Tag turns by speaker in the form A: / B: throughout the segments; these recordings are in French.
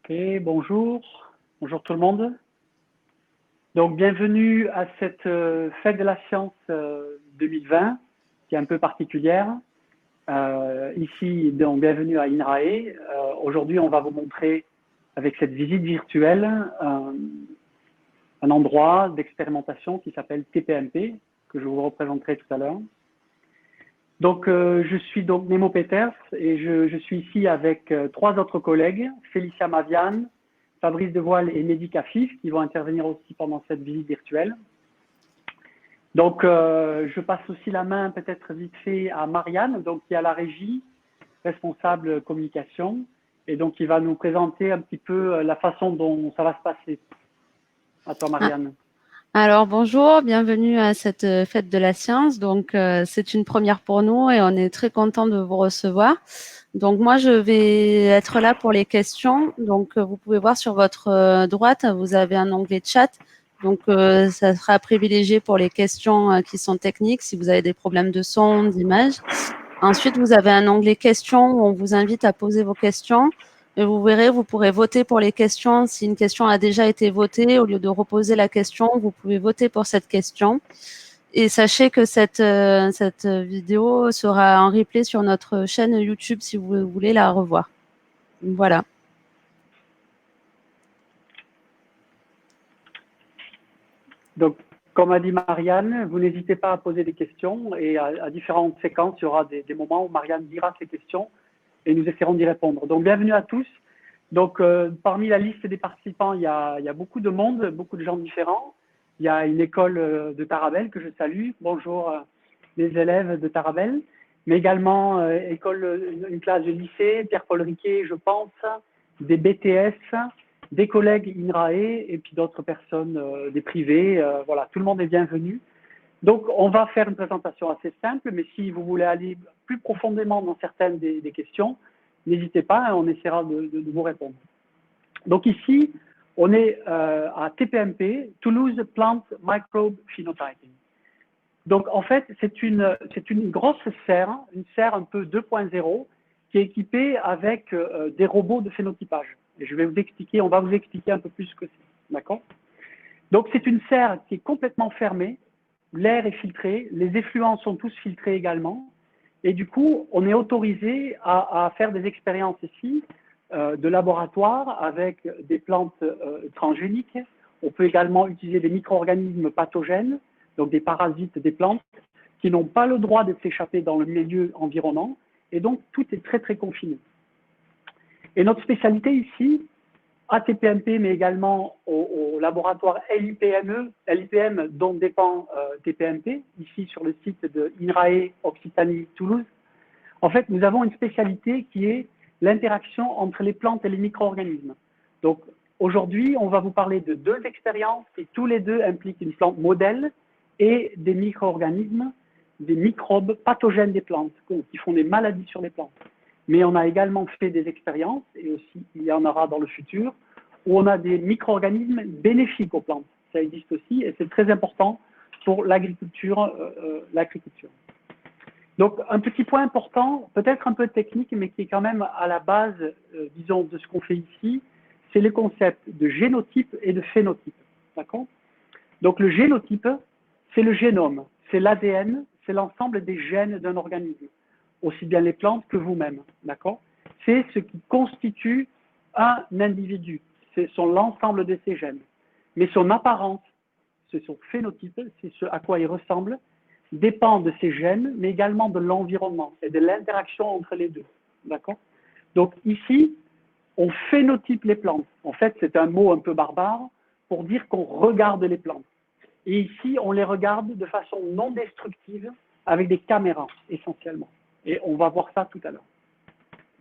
A: Ok, bonjour. Bonjour tout le monde. Donc, bienvenue à cette fête de la science 2020, qui est un peu particulière. Ici, donc, bienvenue à INRAE. Aujourd'hui, on va vous montrer, avec cette visite virtuelle, un endroit d'expérimentation qui s'appelle TPMP, que je vous représenterai tout à l'heure. Donc, je suis donc Nemo Peters et je suis ici avec trois autres collègues, Félicia Mavian, Fabrice Devoile et Mehdi Kafif, qui vont intervenir aussi pendant cette visite virtuelle. Donc, je passe aussi la main peut-être vite fait à Marianne, donc, qui est à la régie, responsable communication, et donc qui va nous présenter un petit peu la façon dont ça va se passer. À toi, Marianne.
B: Alors bonjour, bienvenue à cette fête de la science. Donc c'est une première pour nous et on est très content de vous recevoir. Donc moi je vais être là pour les questions. Donc vous pouvez voir sur votre droite, vous avez un onglet chat. Donc ça sera privilégié pour les questions qui sont techniques, si vous avez des problèmes de son, d'image. Ensuite vous avez un onglet questions où on vous invite à poser vos questions. Et vous verrez, vous pourrez voter pour les questions. Si une question a déjà été votée, au lieu de reposer la question, vous pouvez voter pour cette question. Et sachez que cette vidéo sera en replay sur notre chaîne YouTube si vous voulez la revoir. Voilà.
A: Donc, comme a dit Marianne, vous n'hésitez pas à poser des questions et à différentes séquences, il y aura des moments où Marianne dira ses questions et nous essaierons d'y répondre. Donc, bienvenue à tous. Donc, parmi la liste des participants, il y a beaucoup de monde, beaucoup de gens différents. Il y a une école de Tarabel que je salue. Bonjour les élèves de Tarabel, mais également une classe de lycée, Pierre-Paul Riquet, je pense, des BTS, des collègues INRAE et puis d'autres personnes, des privés. Voilà, tout le monde est bienvenu. Donc, on va faire une présentation assez simple, mais si vous voulez aller plus profondément dans certaines des questions, n'hésitez pas, on essaiera de vous répondre. Donc ici, on est à TPMP, Toulouse Plant Microbe Phenotyping. Donc en fait, c'est une grosse serre, une serre un peu 2.0, qui est équipée avec des robots de phénotypage. Et je vais vous expliquer, on va vous expliquer un peu plus ce que c'est, d'accord? Donc c'est une serre qui est complètement fermée, l'air est filtré, les effluents sont tous filtrés également, et du coup, on est autorisé à faire des expériences ici de laboratoire avec des plantes transgéniques. On peut également utiliser des micro-organismes pathogènes, donc des parasites des plantes, qui n'ont pas le droit de s'échapper dans le milieu environnant, et donc tout est très très confiné. Et notre spécialité ici, à TPMP, mais également au laboratoire LIPM dont dépend TPMP, ici sur le site de INRAE Occitanie Toulouse. En fait, nous avons une spécialité qui est l'interaction entre les plantes et les micro-organismes. Donc, aujourd'hui, on va vous parler de deux expériences qui tous les deux impliquent une plante modèle et des micro-organismes, des microbes pathogènes des plantes, qui font des maladies sur les plantes. Mais on a également fait des expériences, et aussi il y en aura dans le futur, où on a des micro-organismes bénéfiques aux plantes. Ça existe aussi, et c'est très important pour l'agriculture. Donc, un petit point important, peut-être un peu technique, mais qui est quand même à la base, disons, de ce qu'on fait ici, c'est le concept de génotype et de phénotype. D'accord? Donc, le génotype, c'est le génome, c'est l'ADN, c'est l'ensemble des gènes d'un organisme, aussi bien les plantes que vous-même. D'accord? C'est ce qui constitue un individu, ce sont l'ensemble de ses gènes. Mais son apparence, c'est son phénotype, c'est ce à quoi il ressemble, dépend de ses gènes, mais également de l'environnement et de l'interaction entre les deux. D'accord? Donc ici, on phénotype les plantes. En fait, c'est un mot un peu barbare pour dire qu'on regarde les plantes. Et ici, on les regarde de façon non destructive avec des caméras, essentiellement. Et on va voir ça tout à l'heure.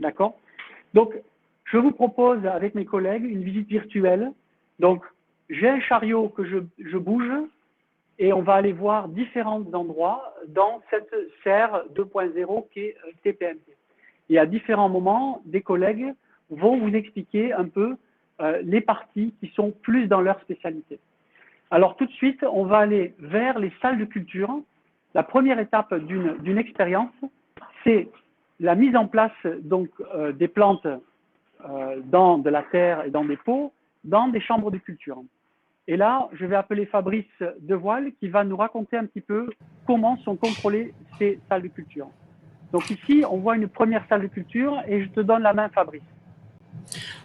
A: D'accord? Donc, je vous propose, avec mes collègues, une visite virtuelle. Donc, j'ai un chariot que je bouge, et on va aller voir différents endroits dans cette serre 2.0 qui est TPMP. Et à différents moments, des collègues vont vous expliquer un peu les parties qui sont plus dans leur spécialité. Alors tout de suite, on va aller vers les salles de culture. La première étape d'une expérience, c'est la mise en place donc, des plantes dans de la terre et dans des pots, dans des chambres de culture. Et là, je vais appeler Fabrice Devoile qui va nous raconter un petit peu comment sont contrôlées ces salles de culture. Donc ici, on voit une première salle de culture et je te donne la main, Fabrice.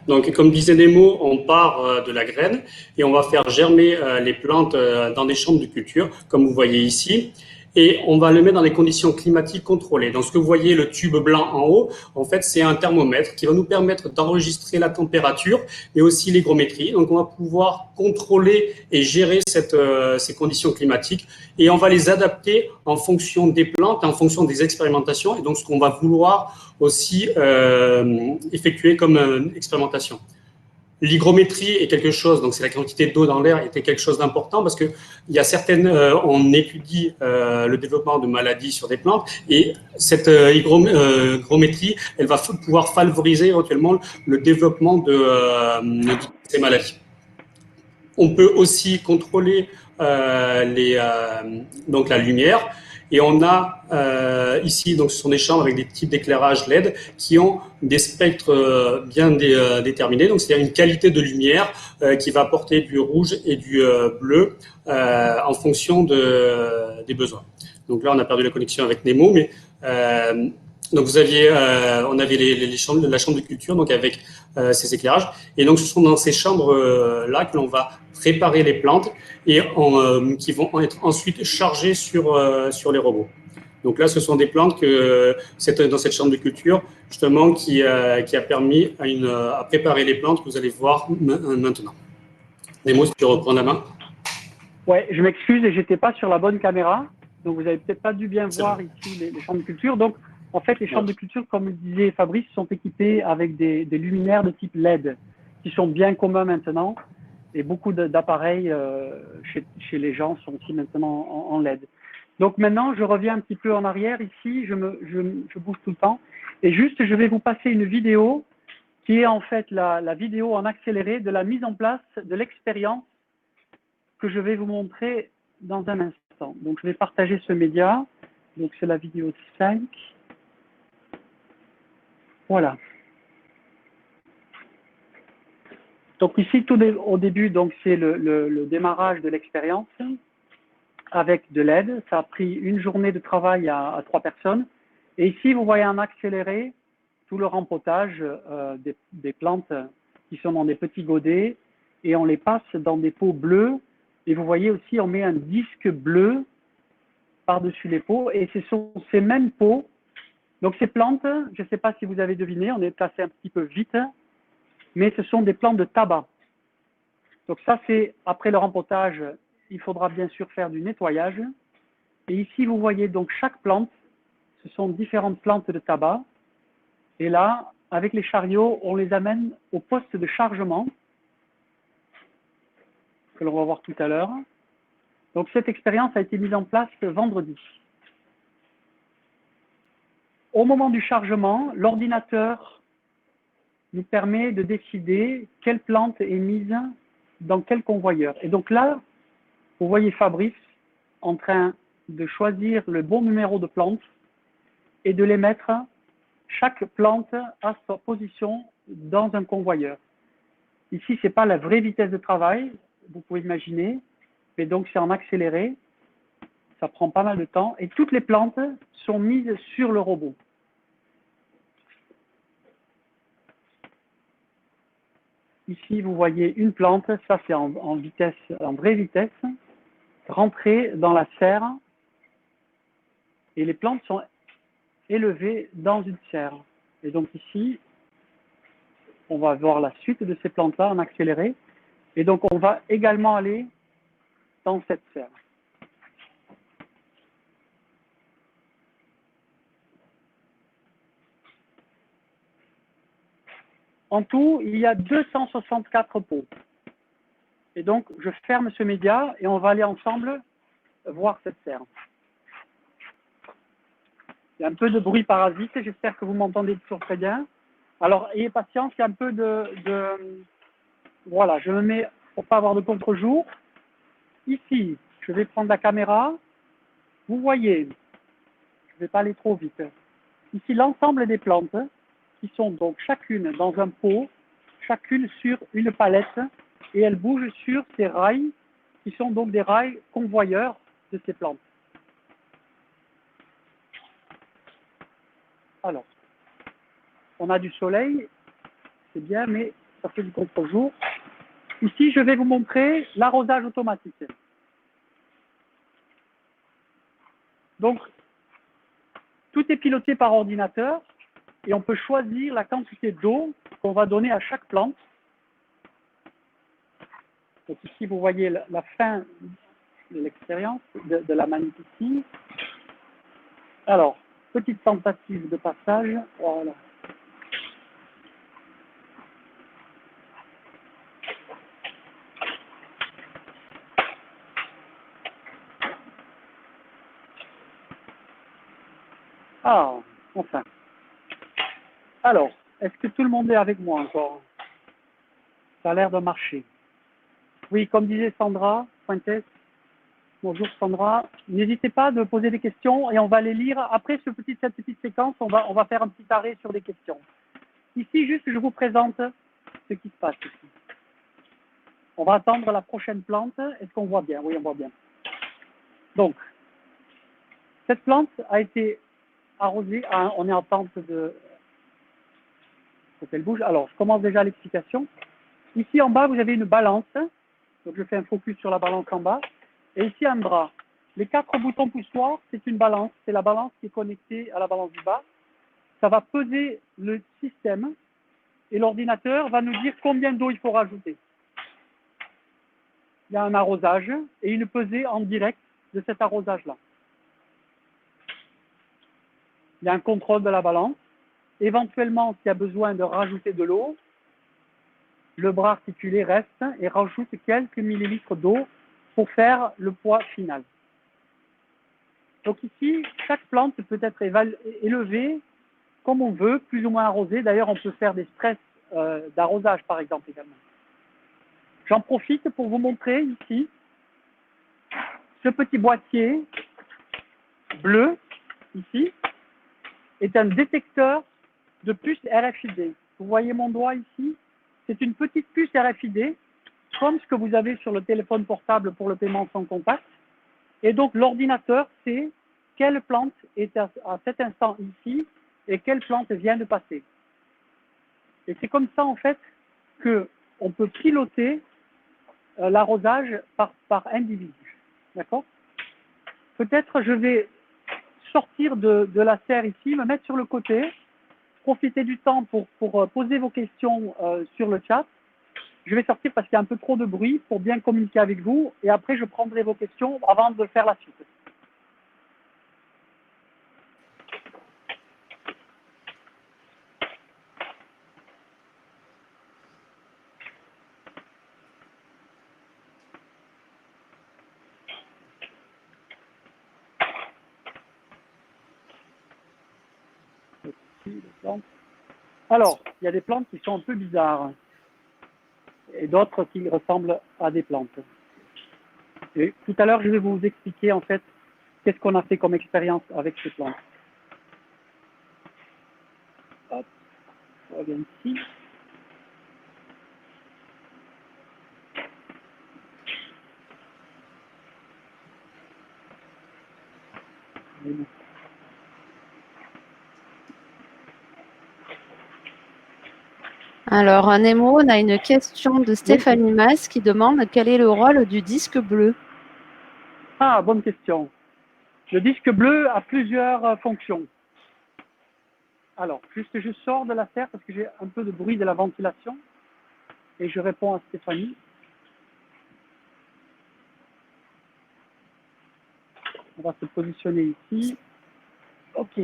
C: Donc, comme disait Nemo, on part de la graine et on va faire germer les plantes dans des chambres de culture, comme vous voyez ici. Et on va le mettre dans des conditions climatiques contrôlées. Donc, ce que vous voyez, le tube blanc en haut, en fait, c'est un thermomètre qui va nous permettre d'enregistrer la température, mais aussi l'hygrométrie. Donc, on va pouvoir contrôler et gérer ces conditions climatiques et on va les adapter en fonction des plantes, en fonction des expérimentations et donc ce qu'on va vouloir aussi effectuer comme expérimentation. L'hygrométrie est quelque chose, donc c'est la quantité d'eau dans l'air, était quelque chose d'important parce que il y a certaines, on étudie le développement de maladies sur des plantes et cette hygrométrie, elle va pouvoir favoriser éventuellement le développement de ces maladies. On peut aussi contrôler donc la lumière. Et on a ici, donc, ce sont des chambres avec des types d'éclairage LED qui ont des spectres bien déterminés. Donc, c'est-à-dire une qualité de lumière qui va apporter du rouge et du bleu en fonction des besoins. Donc là, on a perdu la connexion avec Nemo, mais donc on avait la chambre de culture, donc avec ces éclairages. Et donc, ce sont dans ces chambres-là que l'on va préparer les plantes et qui vont être ensuite chargées sur les robots. Donc là, ce sont des plantes que dans cette chambre de culture, justement, qui a permis à préparer les plantes que vous allez voir maintenant. Nemo, si tu reprends la main.
A: Ouais, je m'excuse et j'étais pas sur la bonne caméra, donc vous avez peut-être pas dû bien voir ici les chambres de culture. Donc, en fait, les chambres de culture, comme le disait Fabrice, sont équipées avec des luminaires de type LED, qui sont bien communs maintenant, et beaucoup d'appareils chez les gens sont aussi maintenant en LED. Donc maintenant, je reviens un petit peu en arrière ici, je bouge tout le temps, et juste, je vais vous passer une vidéo qui est en fait la vidéo en accéléré de la mise en place de l'expérience que je vais vous montrer dans un instant. Donc, je vais partager ce média. Donc, c'est la vidéo 5. Voilà. Donc, ici, au début, donc c'est le démarrage de l'expérience avec de l'aide. Ça a pris une journée de travail à 3 personnes. Et ici, vous voyez en accéléré tout le rempotage des plantes qui sont dans des petits godets et on les passe dans des pots bleus. Et vous voyez aussi, on met un disque bleu par-dessus les pots. Et ce sont ces mêmes pots. Donc ces plantes, je ne sais pas si vous avez deviné, on est passé un petit peu vite, mais ce sont des plantes de tabac. Donc ça, c'est après le rempotage, il faudra bien sûr faire du nettoyage. Et ici, vous voyez donc chaque plante, ce sont différentes plantes de tabac. Et là, avec les chariots, on les amène au poste de chargement, que l'on va voir tout à l'heure. Donc cette expérience a été mise en place vendredi. Au moment du chargement, l'ordinateur nous permet de décider quelle plante est mise dans quel convoyeur. Et donc là, vous voyez Fabrice en train de choisir le bon numéro de plante et de les mettre, chaque plante à sa position dans un convoyeur. Ici, ce n'est pas la vraie vitesse de travail, vous pouvez imaginer, mais donc c'est en accéléré, ça prend pas mal de temps, et toutes les plantes sont mises sur le robot. Ici, vous voyez une plante, ça c'est en vitesse, en vraie vitesse, rentrer dans la serre, et les plantes sont élevées dans une serre. Et donc ici, on va voir la suite de ces plantes-là en accéléré, et donc on va également aller dans cette serre. En tout, il y a 264 pots. Et donc, je ferme ce média et on va aller ensemble voir cette serre. Il y a un peu de bruit parasite, j'espère que vous m'entendez toujours très bien. Alors, ayez patience, il y a un peu Voilà, je me mets pour ne pas avoir de contre-jour. Ici, je vais prendre la caméra. Vous voyez, je ne vais pas aller trop vite. Ici, l'ensemble des plantes qui sont donc chacune dans un pot, chacune sur une palette, et elles bougent sur ces rails, qui sont donc des rails convoyeurs de ces plantes. Alors, on a du soleil, c'est bien, mais ça fait du contre-jour. Ici, je vais vous montrer l'arrosage automatique. Donc, tout est piloté par ordinateur et on peut choisir la quantité d'eau qu'on va donner à chaque plante. Donc ici, vous voyez la fin de l'expérience, de la manip ici. Alors, petite tentative de passage. Voilà. Ah, enfin. Alors, est-ce que tout le monde est avec moi encore? Ça a l'air de marcher. Oui, comme disait Sandra Fuentes. Bonjour Sandra. N'hésitez pas de poser des questions et on va les lire. Après cette petite séquence, on va faire un petit arrêt sur des questions. Ici, juste, je vous présente ce qui se passe ici. On va attendre la prochaine plante. Est-ce qu'on voit bien? Oui, on voit bien. Donc, cette plante a été arrosée. On est en attente de... Faut qu'elle bouge. Alors, je commence déjà l'explication. Ici, en bas, vous avez une balance. Donc, je fais un focus sur la balance en bas. Et ici, un bras. Les 4 boutons poussoirs, c'est une balance. C'est la balance qui est connectée à la balance du bas. Ça va peser le système et l'ordinateur va nous dire combien d'eau il faut rajouter. Il y a un arrosage et une pesée en direct de cet arrosage-là. Il y a un contrôle de la balance. Éventuellement, s'il y a besoin de rajouter de l'eau, le bras articulé reste et rajoute quelques millilitres d'eau pour faire le poids final. Donc ici, chaque plante peut être élevée comme on veut, plus ou moins arrosée. D'ailleurs, on peut faire des stress d'arrosage, par exemple, également. J'en profite pour vous montrer ici ce petit boîtier bleu, ici, est un détecteur de puce RFID. Vous voyez mon doigt ici? C'est une petite puce RFID, comme ce que vous avez sur le téléphone portable pour le paiement sans contact. Et donc, l'ordinateur sait quelle plante est à cet instant ici et quelle plante vient de passer. Et c'est comme ça, en fait, qu'on peut piloter l'arrosage par individu. D'accord? Peut-être je vais sortir de la serre ici, me mettre sur le côté, profiter du temps pour poser vos questions sur le chat. Je vais sortir parce qu'il y a un peu trop de bruit pour bien communiquer avec vous et après je prendrai vos questions avant de faire la suite. Alors, il y a des plantes qui sont un peu bizarres et d'autres qui ressemblent à des plantes. Et tout à l'heure, je vais vous expliquer en fait qu'est-ce qu'on a fait comme expérience avec ces plantes. Hop, on revient ici.
B: Alors, Nemo, on a une question de Stéphanie Mas qui demande quel est le rôle du disque bleu?
A: Ah, bonne question. Le disque bleu a plusieurs fonctions. Alors, juste je sors de la serre parce que j'ai un peu de bruit de la ventilation et je réponds à Stéphanie. On va se positionner ici. Ok.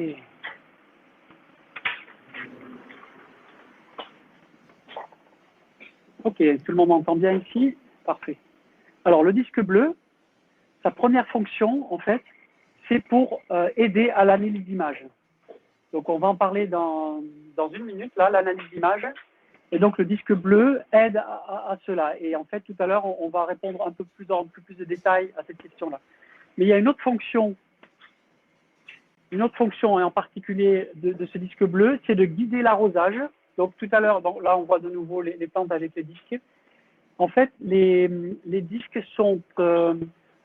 A: Ok, tout le monde m'entend bien ici? Parfait. Alors, le disque bleu, sa première fonction, en fait, c'est pour aider à l'analyse d'image. Donc, on va en parler dans une minute, là, l'analyse d'image. Et donc, le disque bleu aide à cela. Et en fait, tout à l'heure, on va répondre un peu plus de détails à cette question-là. Mais il y a une autre fonction une autre fonction, et en particulier de ce disque bleu, c'est de guider l'arrosage. Donc tout à l'heure, là on voit de nouveau les plantes avec les disques. En fait, les disques sont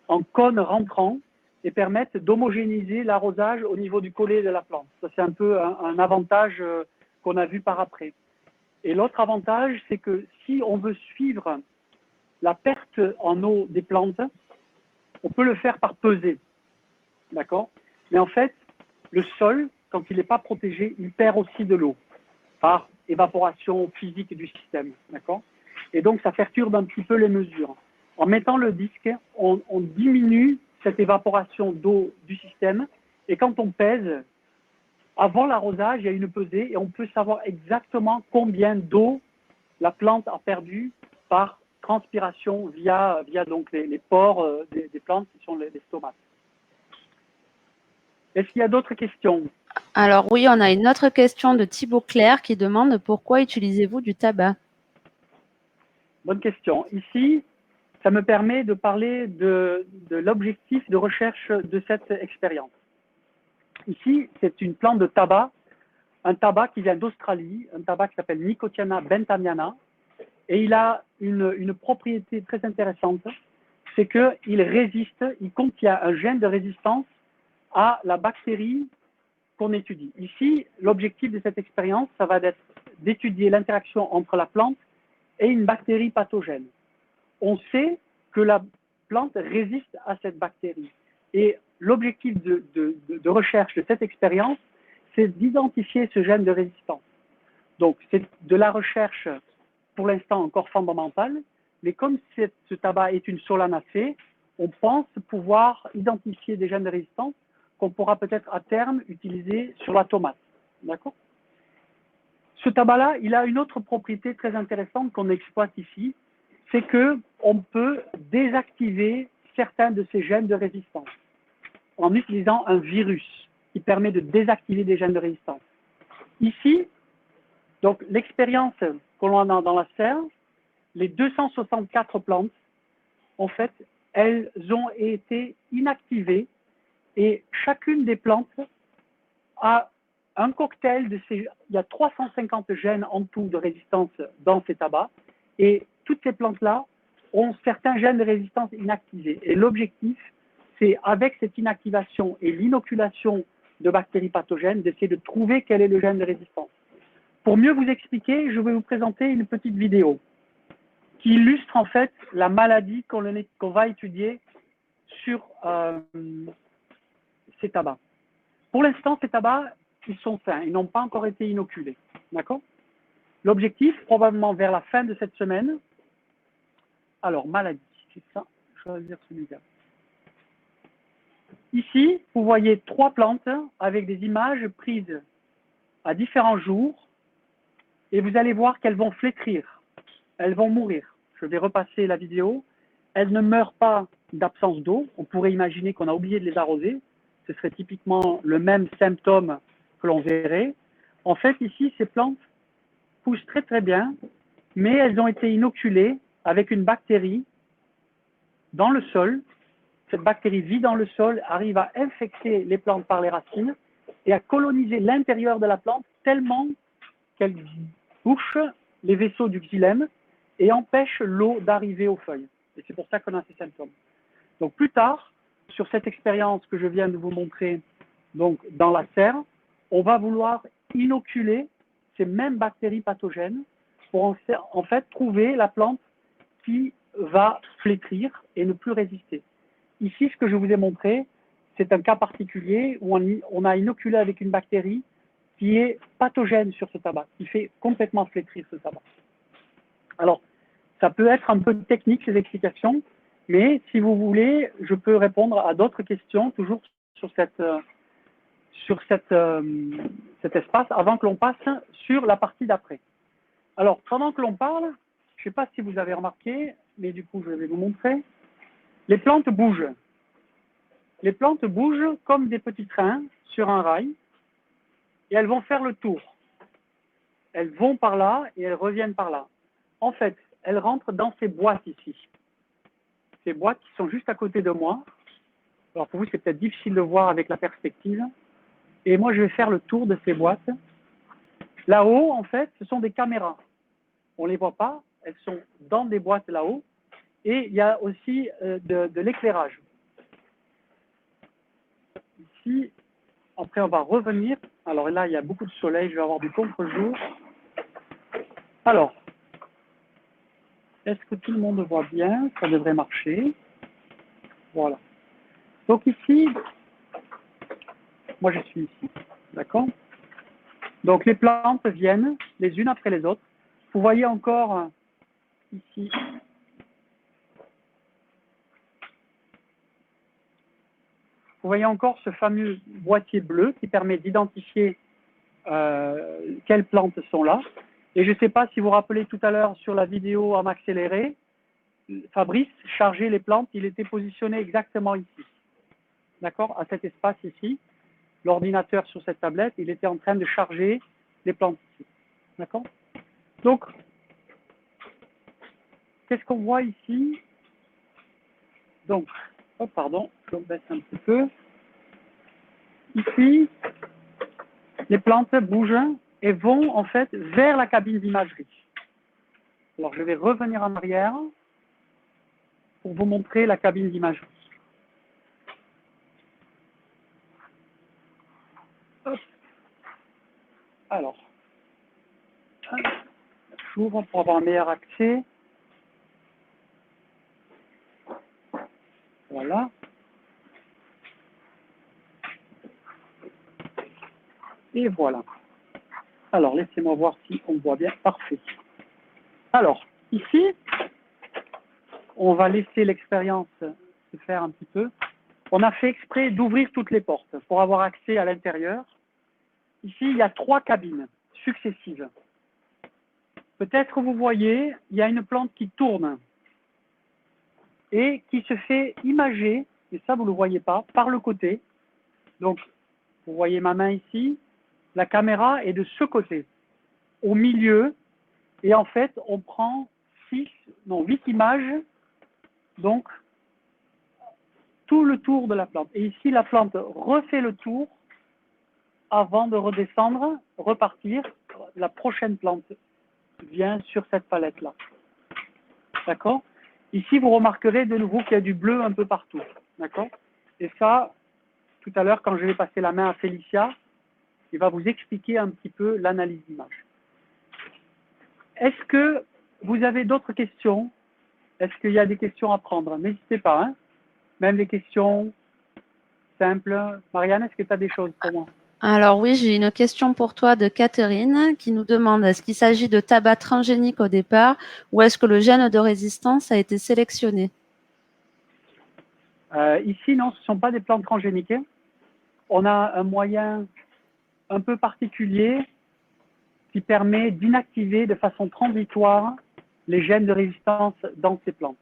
A: en cône rentrant et permettent d'homogénéiser l'arrosage au niveau du collet de la plante. Ça, c'est un peu un avantage qu'on a vu par après. Et l'autre avantage, c'est que si on veut suivre la perte en eau des plantes, on peut le faire par pesée. D'accord? Mais en fait, le sol, quand il n'est pas protégé, il perd aussi de l'eau par évaporation physique du système. D'accord? Et donc, ça perturbe un petit peu les mesures. En mettant le disque, on diminue cette évaporation d'eau du système. Et quand on pèse, avant l'arrosage, il y a une pesée et on peut savoir exactement combien d'eau la plante a perdu par transpiration via donc les pores des plantes qui sont les stomates. Est-ce qu'il y a d'autres questions?
B: Alors oui, on a une autre question de Thibaut Claire qui demande pourquoi utilisez-vous du tabac?
A: Bonne question. Ici, ça me permet de parler de l'objectif de recherche de cette expérience. Ici, c'est une plante de tabac, un tabac qui vient d'Australie, un tabac qui s'appelle Nicotiana benthamiana, et il a une propriété très intéressante, c'est qu'il résiste, il contient un gène de résistance à la bactérie qu'on étudie. Ici, l'objectif de cette expérience, ça va être d'étudier l'interaction entre la plante et une bactérie pathogène. On sait que la plante résiste à cette bactérie. Et l'objectif de recherche de cette expérience, c'est d'identifier ce gène de résistance. Donc, c'est de la recherche, pour l'instant, encore fondamentale, mais comme ce tabac est une solanacée, on pense pouvoir identifier des gènes de résistance qu'on pourra peut-être à terme utiliser sur la tomate. D'accord? Ce tabac-là, il a une autre propriété très intéressante qu'on exploite ici, c'est qu'on peut désactiver certains de ces gènes de résistance en utilisant un virus qui permet de désactiver des gènes de résistance. Ici, donc l'expérience que l'on a dans la serre, les 264 plantes, en fait, elles ont été inactivées et chacune des plantes a un cocktail de ces... Il y a 350 gènes en tout de résistance dans ces tabacs et toutes ces plantes-là ont certains gènes de résistance inactivés. Et l'objectif, c'est avec cette inactivation et l'inoculation de bactéries pathogènes, d'essayer de trouver quel est le gène de résistance. Pour mieux vous expliquer, je vais vous présenter une petite vidéo qui illustre en fait la maladie qu'on va étudier sur ces tabacs. Pour l'instant, ces tabacs, ils sont sains, ils n'ont pas encore été inoculés. D'accord? L'objectif, probablement vers la fin de cette semaine, alors maladie, c'est ça, choisir celui-là. Ici, vous voyez 3 plantes avec des images prises à différents jours et vous allez voir qu'elles vont flétrir, elles vont mourir. Je vais repasser la vidéo. Elles ne meurent pas d'absence d'eau. On pourrait imaginer qu'on a oublié de les arroser. Ce serait typiquement le même symptôme que l'on verrait. En fait, ici, ces plantes poussent très très bien, mais elles ont été inoculées avec une bactérie dans le sol. Cette bactérie vit dans le sol, arrive à infecter les plantes par les racines et à coloniser l'intérieur de la plante tellement qu'elle bouche les vaisseaux du xylème et empêche l'eau d'arriver aux feuilles. Et c'est pour ça qu'on a ces symptômes. Donc plus tard, sur cette expérience que je viens de vous montrer donc dans la serre, on va vouloir inoculer ces mêmes bactéries pathogènes pour en fait trouver la plante qui va flétrir et ne plus résister. Ici, ce que je vous ai montré, c'est un cas particulier où on a inoculé avec une bactérie qui est pathogène sur ce tabac, qui fait complètement flétrir ce tabac. Alors, ça peut être un peu technique ces explications, mais si vous voulez, je peux répondre à d'autres questions, toujours sur cet espace, avant que l'on passe sur la partie d'après. Alors, pendant que l'on parle, je ne sais pas si vous avez remarqué, mais du coup, je vais vous montrer, les plantes bougent. Les plantes bougent comme des petits trains sur un rail, et elles vont faire le tour. Elles vont par là et elles reviennent par là. En fait, elles rentrent dans ces boîtes ici. Ces boîtes qui sont juste à côté de moi. Alors pour vous, c'est peut-être difficile de voir avec la perspective. Et moi, je vais faire le tour de ces boîtes. Là-haut, en fait, ce sont des caméras. On ne les voit pas, elles sont dans des boîtes là-haut. Et il y a aussi de l'éclairage. Ici, après, on va revenir. Alors là, il y a beaucoup de soleil, je vais avoir du contre-jour. Alors, est-ce que tout le monde voit bien? Ça devrait marcher. Voilà. Donc ici, moi je suis ici, d'accord? Donc les plantes viennent les unes après les autres. Vous voyez encore ici, vous voyez encore ce fameux boîtier bleu qui permet d'identifier quelles plantes sont là. Et je ne sais pas si vous vous rappelez tout à l'heure sur la vidéo en accéléré, Fabrice chargeait les plantes, il était positionné exactement ici. D'accord? À cet espace ici, l'ordinateur sur cette tablette, il était en train de charger les plantes ici. D'accord? Donc, qu'est-ce qu'on voit ici? Donc, oh pardon, je baisse un petit peu. Ici, les plantes bougent et vont en fait vers la cabine d'imagerie. Alors, je vais revenir en arrière pour vous montrer la cabine d'imagerie. Alors, j'ouvre pour avoir un meilleur accès. Voilà. Et voilà. Alors, laissez-moi voir si on voit bien. Parfait. Alors, ici, on va laisser l'expérience se faire un petit peu. On a fait exprès d'ouvrir toutes les portes pour avoir accès à l'intérieur. Ici, il y a 3 cabines successives. Peut-être vous voyez, il y a une plante qui tourne et qui se fait imager, et ça vous ne le voyez pas, par le côté. Donc, vous voyez ma main ici, la caméra est de ce côté, au milieu, et en fait, on prend 8 images, donc tout le tour de la plante. Et ici, la plante refait le tour avant de redescendre, repartir. La prochaine plante vient sur cette palette-là. D'accord? Ici, vous remarquerez de nouveau qu'il y a du bleu un peu partout. D'accord? Et ça, tout à l'heure, quand je vais passer la main à Félicia, il va vous expliquer un petit peu l'analyse d'image. Est-ce que vous avez d'autres questions? Est-ce qu'il y a des questions à prendre? N'hésitez pas, hein? Même des questions simples. Marianne, est-ce que tu as des choses pour moi?
B: Alors oui, j'ai une question pour toi de Catherine qui nous demande est-ce qu'il s'agit de tabac transgénique au départ ou est-ce que le gène de résistance a été sélectionné?
A: Ici, non, ce ne sont pas des plantes transgéniques. On a un moyen un peu particulier qui permet d'inactiver de façon transitoire les gènes de résistance dans ces plantes.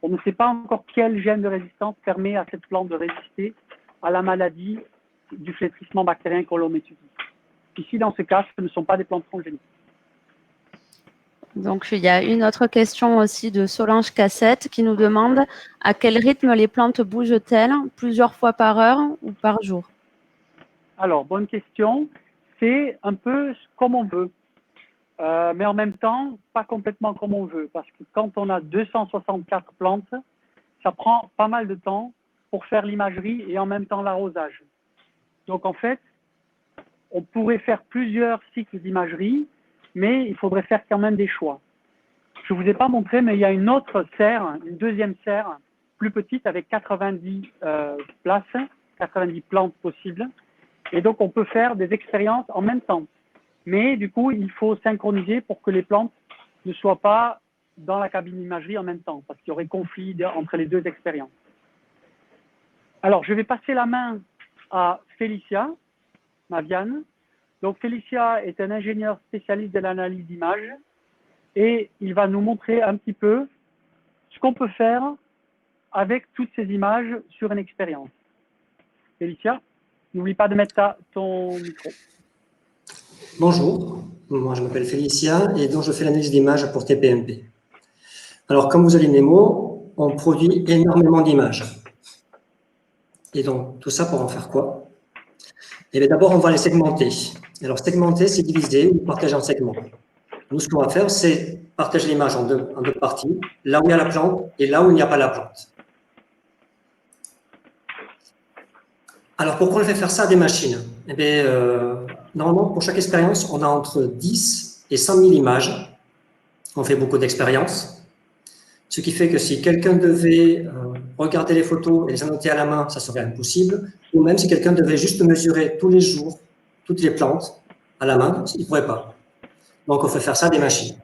A: On ne sait pas encore quel gène de résistance permet à cette plante de résister à la maladie du flétrissement bactérien que l'on étudie. Ici, dans ce cas, ce ne sont pas des plantes transgéniques.
B: Donc, il y a une autre question aussi de Solange Cassette qui nous demande à quel rythme les plantes bougent-elles, plusieurs fois par heure ou par jour?
A: Alors, bonne question. C'est un peu comme on veut, mais en même temps, pas complètement comme on veut, parce que quand on a 264 plantes, ça prend pas mal de temps pour faire l'imagerie et en même temps l'arrosage. Donc, en fait, on pourrait faire plusieurs cycles d'imagerie, mais il faudrait faire quand même des choix. Je ne vous ai pas montré, mais il y a une autre serre, une deuxième serre, plus petite, avec 90 places, 90 plantes possibles. Et donc, on peut faire des expériences en même temps. Mais du coup, il faut synchroniser pour que les plantes ne soient pas dans la cabine d'imagerie en même temps, parce qu'il y aurait conflit entre les deux expériences. Alors, je vais passer la main à Félicia, Maviane. Donc, Félicia est un ingénieur spécialiste de l'analyse d'images et il va nous montrer un petit peu ce qu'on peut faire avec toutes ces images sur une expérience. Félicia, n'oublie pas de mettre ton micro.
D: Bonjour, moi je m'appelle Félicia et donc je fais l'analyse d'images pour TPMP. Alors, comme vous allez Nemo, on produit énormément d'images. Et donc, tout ça pour en faire quoi? Eh bien, d'abord, on va les segmenter. Alors, segmenter, c'est diviser ou partager en segments. Nous, ce qu'on va faire, c'est partager l'image en deux parties, là où il y a la plante et là où il n'y a pas la plante. Alors, pourquoi on fait faire ça à des machines? Eh bien, normalement, pour chaque expérience, on a entre 10 et 100 000 images. On fait beaucoup d'expériences. Ce qui fait que si quelqu'un devait regarder les photos et les annoter à la main, ça serait impossible. Ou même si quelqu'un devait juste mesurer tous les jours toutes les plantes à la main, il ne pourrait pas. Donc, on fait faire ça à des machines.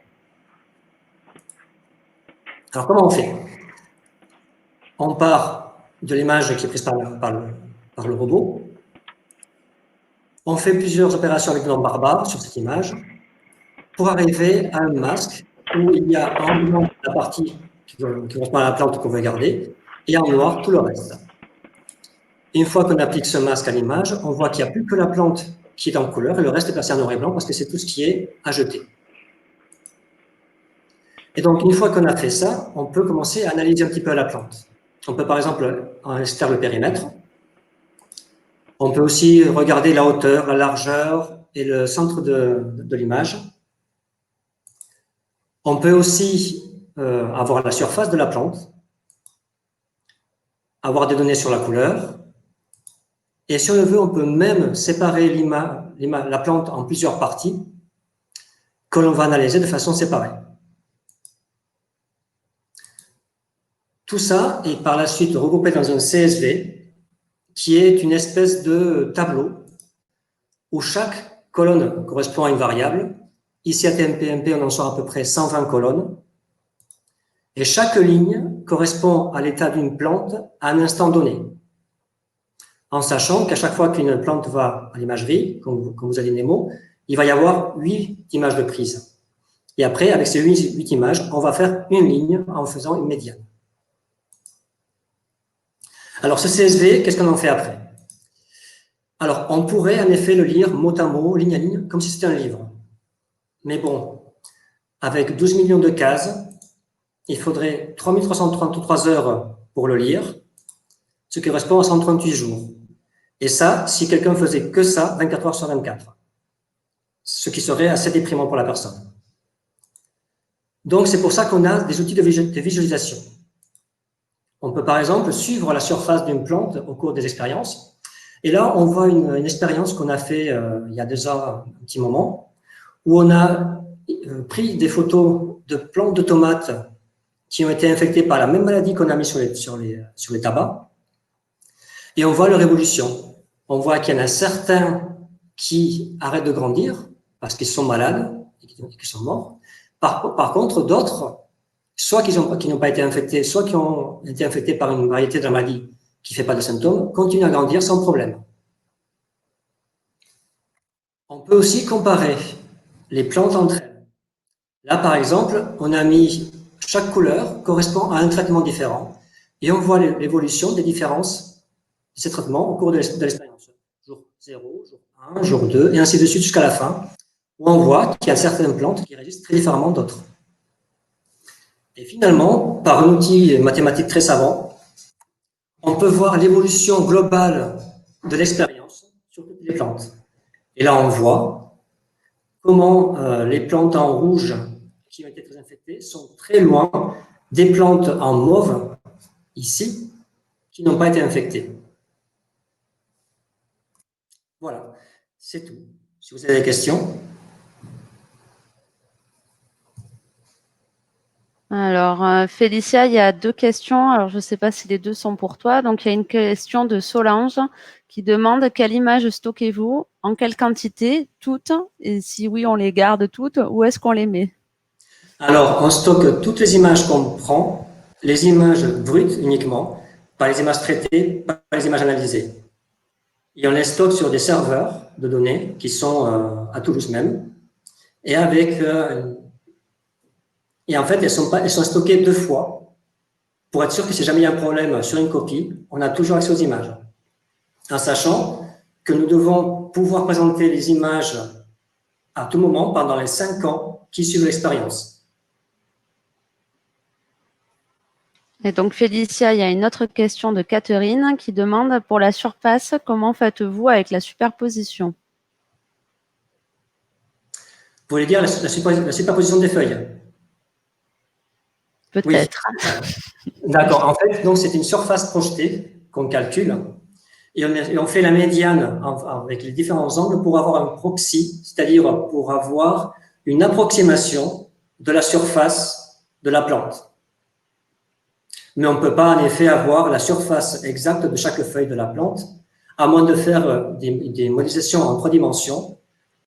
D: Alors, comment on fait? On part de l'image qui est prise par le robot. On fait plusieurs opérations avec le nom barbare sur cette image pour arriver à un masque où il y a en blanc la partie qui correspond à la plante qu'on veut garder et en noir tout le reste. Une fois qu'on applique ce masque à l'image, on voit qu'il n'y a plus que la plante qui est en couleur et le reste est passé en noir et blanc parce que c'est tout ce qui est à jeter. Et donc, une fois qu'on a fait ça, on peut commencer à analyser un petit peu la plante. On peut par exemple en extraire le périmètre. On peut aussi regarder la hauteur, la largeur et le centre de l'image. On peut aussi avoir la surface de la plante, avoir des données sur la couleur. Et si on le veut, on peut même séparer la plante en plusieurs parties que l'on va analyser de façon séparée. Tout ça est par la suite regroupé dans un CSV qui est une espèce de tableau où chaque colonne correspond à une variable. Ici, à TMPMP, on en sort à peu près 120 colonnes. Et chaque ligne correspond à l'état d'une plante à un instant donné. En sachant qu'à chaque fois qu'une plante va à l'imagerie, comme vous avez Nemo, il va y avoir 8 images de prise. Et après, avec ces 8 images, on va faire une ligne en faisant une médiane. Alors, ce CSV, qu'est-ce qu'on en fait après? Alors, on pourrait en effet le lire mot à mot, ligne à ligne, comme si c'était un livre. Mais bon, avec 12 millions de cases, il faudrait 3333 heures pour le lire, ce qui correspond à 138 jours. Et ça, si quelqu'un faisait que ça, 24 heures sur 24. Ce qui serait assez déprimant pour la personne. Donc, c'est pour ça qu'on a des outils de visualisation. On peut par exemple suivre la surface d'une plante au cours des expériences. Et là, on voit une expérience qu'on a fait il y a déjà un petit moment, où on a pris des photos de plantes de tomates qui ont été infectées par la même maladie qu'on a mis sur les tabacs. Et on voit leur évolution. On voit qu'il y en a certains qui arrêtent de grandir parce qu'ils sont malades et qui sont morts. Par contre, d'autres, soit qui n'ont pas été infectés, soit qui ont été infectés par une variété de la maladie qui ne fait pas de symptômes, continuent à grandir sans problème. On peut aussi comparer les plantes entre elles. Là, par exemple, on a mis chaque couleur correspond à un traitement différent et on voit l'évolution des différences de ces traitements au cours de l'expérience. Jour 0, jour 1, jour 2, et ainsi de suite jusqu'à la fin, où on voit qu'il y a certaines plantes qui résistent très différemment d'autres. Et finalement, par un outil mathématique très savant, on peut voir l'évolution globale de l'expérience sur toutes les plantes. Et là, on voit comment les plantes en rouge qui ont été très infectées sont très loin des plantes en mauve, ici, qui n'ont pas été infectées. Voilà, c'est tout. Si vous avez des questions.
B: Alors, Félicia, il y a 2 questions. Alors, je ne sais pas si les 2 sont pour toi. Donc, il y a une question de Solange qui demande quelle image stockez-vous, en quelle quantité, toutes, et si oui, on les garde toutes, où est-ce qu'on les met?
D: Alors, on stocke toutes les images qu'on prend, les images brutes uniquement, pas les images traitées, pas les images analysées. Et on les stocke sur des serveurs de données qui sont à Toulouse même, et et en fait, elles sont stockées 2 fois pour être sûr que si jamais il y a un problème sur une copie, on a toujours accès aux images. En sachant que nous devons pouvoir présenter les images à tout moment pendant les 5 ans qui suivent l'expérience.
B: Et donc, Félicia, il y a une autre question de Catherine qui demande, pour la surface, comment faites-vous avec la superposition?
D: Vous voulez dire la superposition des feuilles? Oui.
B: Peut-être.
D: D'accord. En fait, donc c'est une surface projetée qu'on calcule et on fait la médiane avec les différents angles pour avoir un proxy, c'est-à-dire pour avoir une approximation de la surface de la plante. Mais on ne peut pas en effet avoir la surface exacte de chaque feuille de la plante, à moins de faire des modélisations en 3 dimensions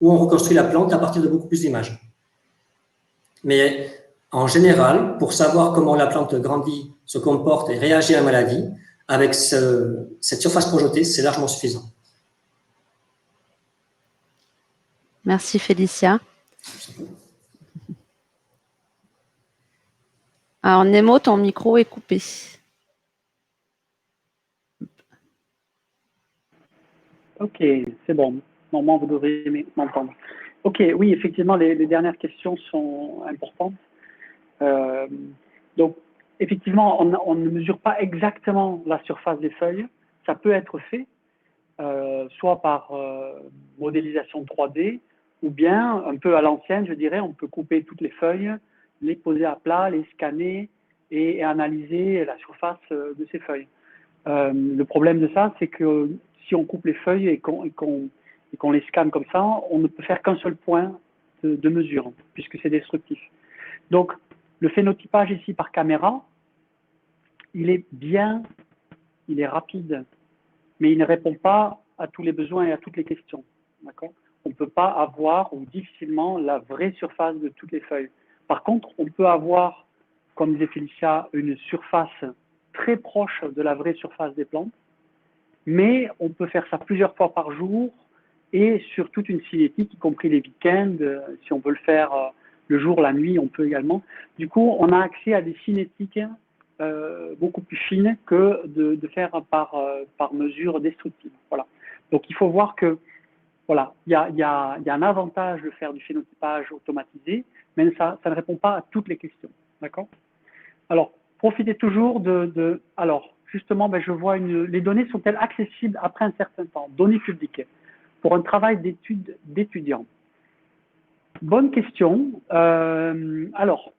D: où on reconstruit la plante à partir de beaucoup plus d'images. Mais en général, pour savoir comment la plante grandit, se comporte et réagit à la maladie, avec cette surface projetée, c'est largement suffisant.
B: Merci Félicia. Alors Nemo, ton micro est coupé.
A: Ok, c'est bon. Normalement, vous devriez m'entendre. Ok, oui, effectivement, les dernières questions sont importantes. Donc, effectivement, on ne mesure pas exactement la surface des feuilles. Ça peut être fait, soit par modélisation 3D, ou bien un peu à l'ancienne, je dirais, on peut couper toutes les feuilles, les poser à plat, les scanner et analyser la surface de ces feuilles. Le problème de ça, c'est que si on coupe les feuilles et qu'on les scanne comme ça, on ne peut faire qu'un seul point de mesure, puisque c'est destructif. Donc, le phénotypage ici par caméra, il est bien, il est rapide, mais il ne répond pas à tous les besoins et à toutes les questions. On ne peut pas avoir ou difficilement la vraie surface de toutes les feuilles. Par contre, on peut avoir, comme disait Félicia, une surface très proche de la vraie surface des plantes, mais on peut faire ça plusieurs fois par jour et sur toute une cinétique, y compris les week-ends. Si on veut le faire le jour, la nuit, on peut également. Du coup, on a accès à des cinétiques beaucoup plus fines que de faire par mesure destructive. Voilà. Donc, il faut voir que voilà, il y a un avantage de faire du phénotypage automatisé, mais ça ne répond pas à toutes les questions. D'accord? Alors, profitez toujours alors, justement, je vois les données sont-elles accessibles après un certain temps? Données publiques pour un travail d'étude d'étudiant. Bonne question. Alors,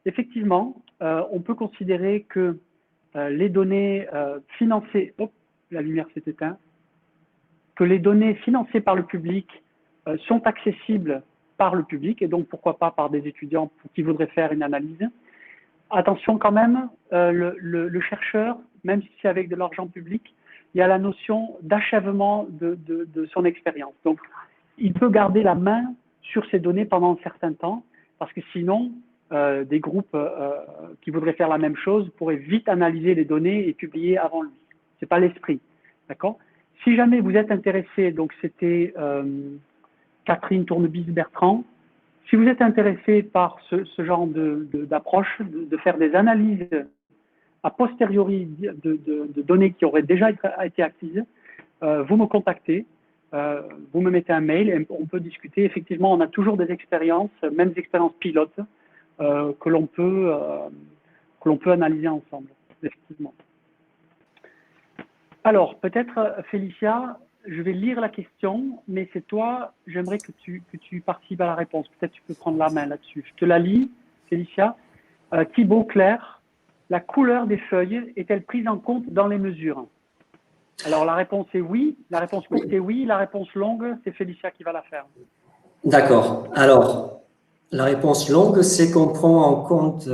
A: effectivement, on peut considérer que les données financées, la lumière s'est éteinte, que les données financées par le public sont accessibles par le public et donc pourquoi pas par des étudiants qui voudraient faire une analyse. Attention quand même, le chercheur, même si c'est avec de l'argent public, il y a la notion d'achèvement de son expérience. Donc, il peut garder la main sur ces données pendant un certain temps, parce que sinon, des groupes qui voudraient faire la même chose pourraient vite analyser les données et publier avant lui. Ce n'est pas l'esprit. D'accord? Si jamais vous êtes intéressé, donc c'était Catherine Tournebise-Bertrand, si vous êtes intéressé par ce genre d'approche, de faire des analyses a posteriori de données qui auraient déjà été acquises, vous me contactez, vous me mettez un mail et on peut discuter. Effectivement, on a toujours des expériences, même des expériences pilotes, que l'on peut analyser ensemble, effectivement. Alors, peut-être, Félicia, je vais lire la question, mais c'est toi, j'aimerais que tu participes à la réponse. Peut-être tu peux prendre la main là-dessus. Je te la lis, Félicia. Thibaut Claire, la couleur des feuilles est-elle prise en compte dans les mesures? Alors, la réponse est oui. La réponse courte est oui. La réponse longue, c'est Félicia qui va la faire.
D: D'accord. Alors, la réponse longue, c'est qu'on prend en compte…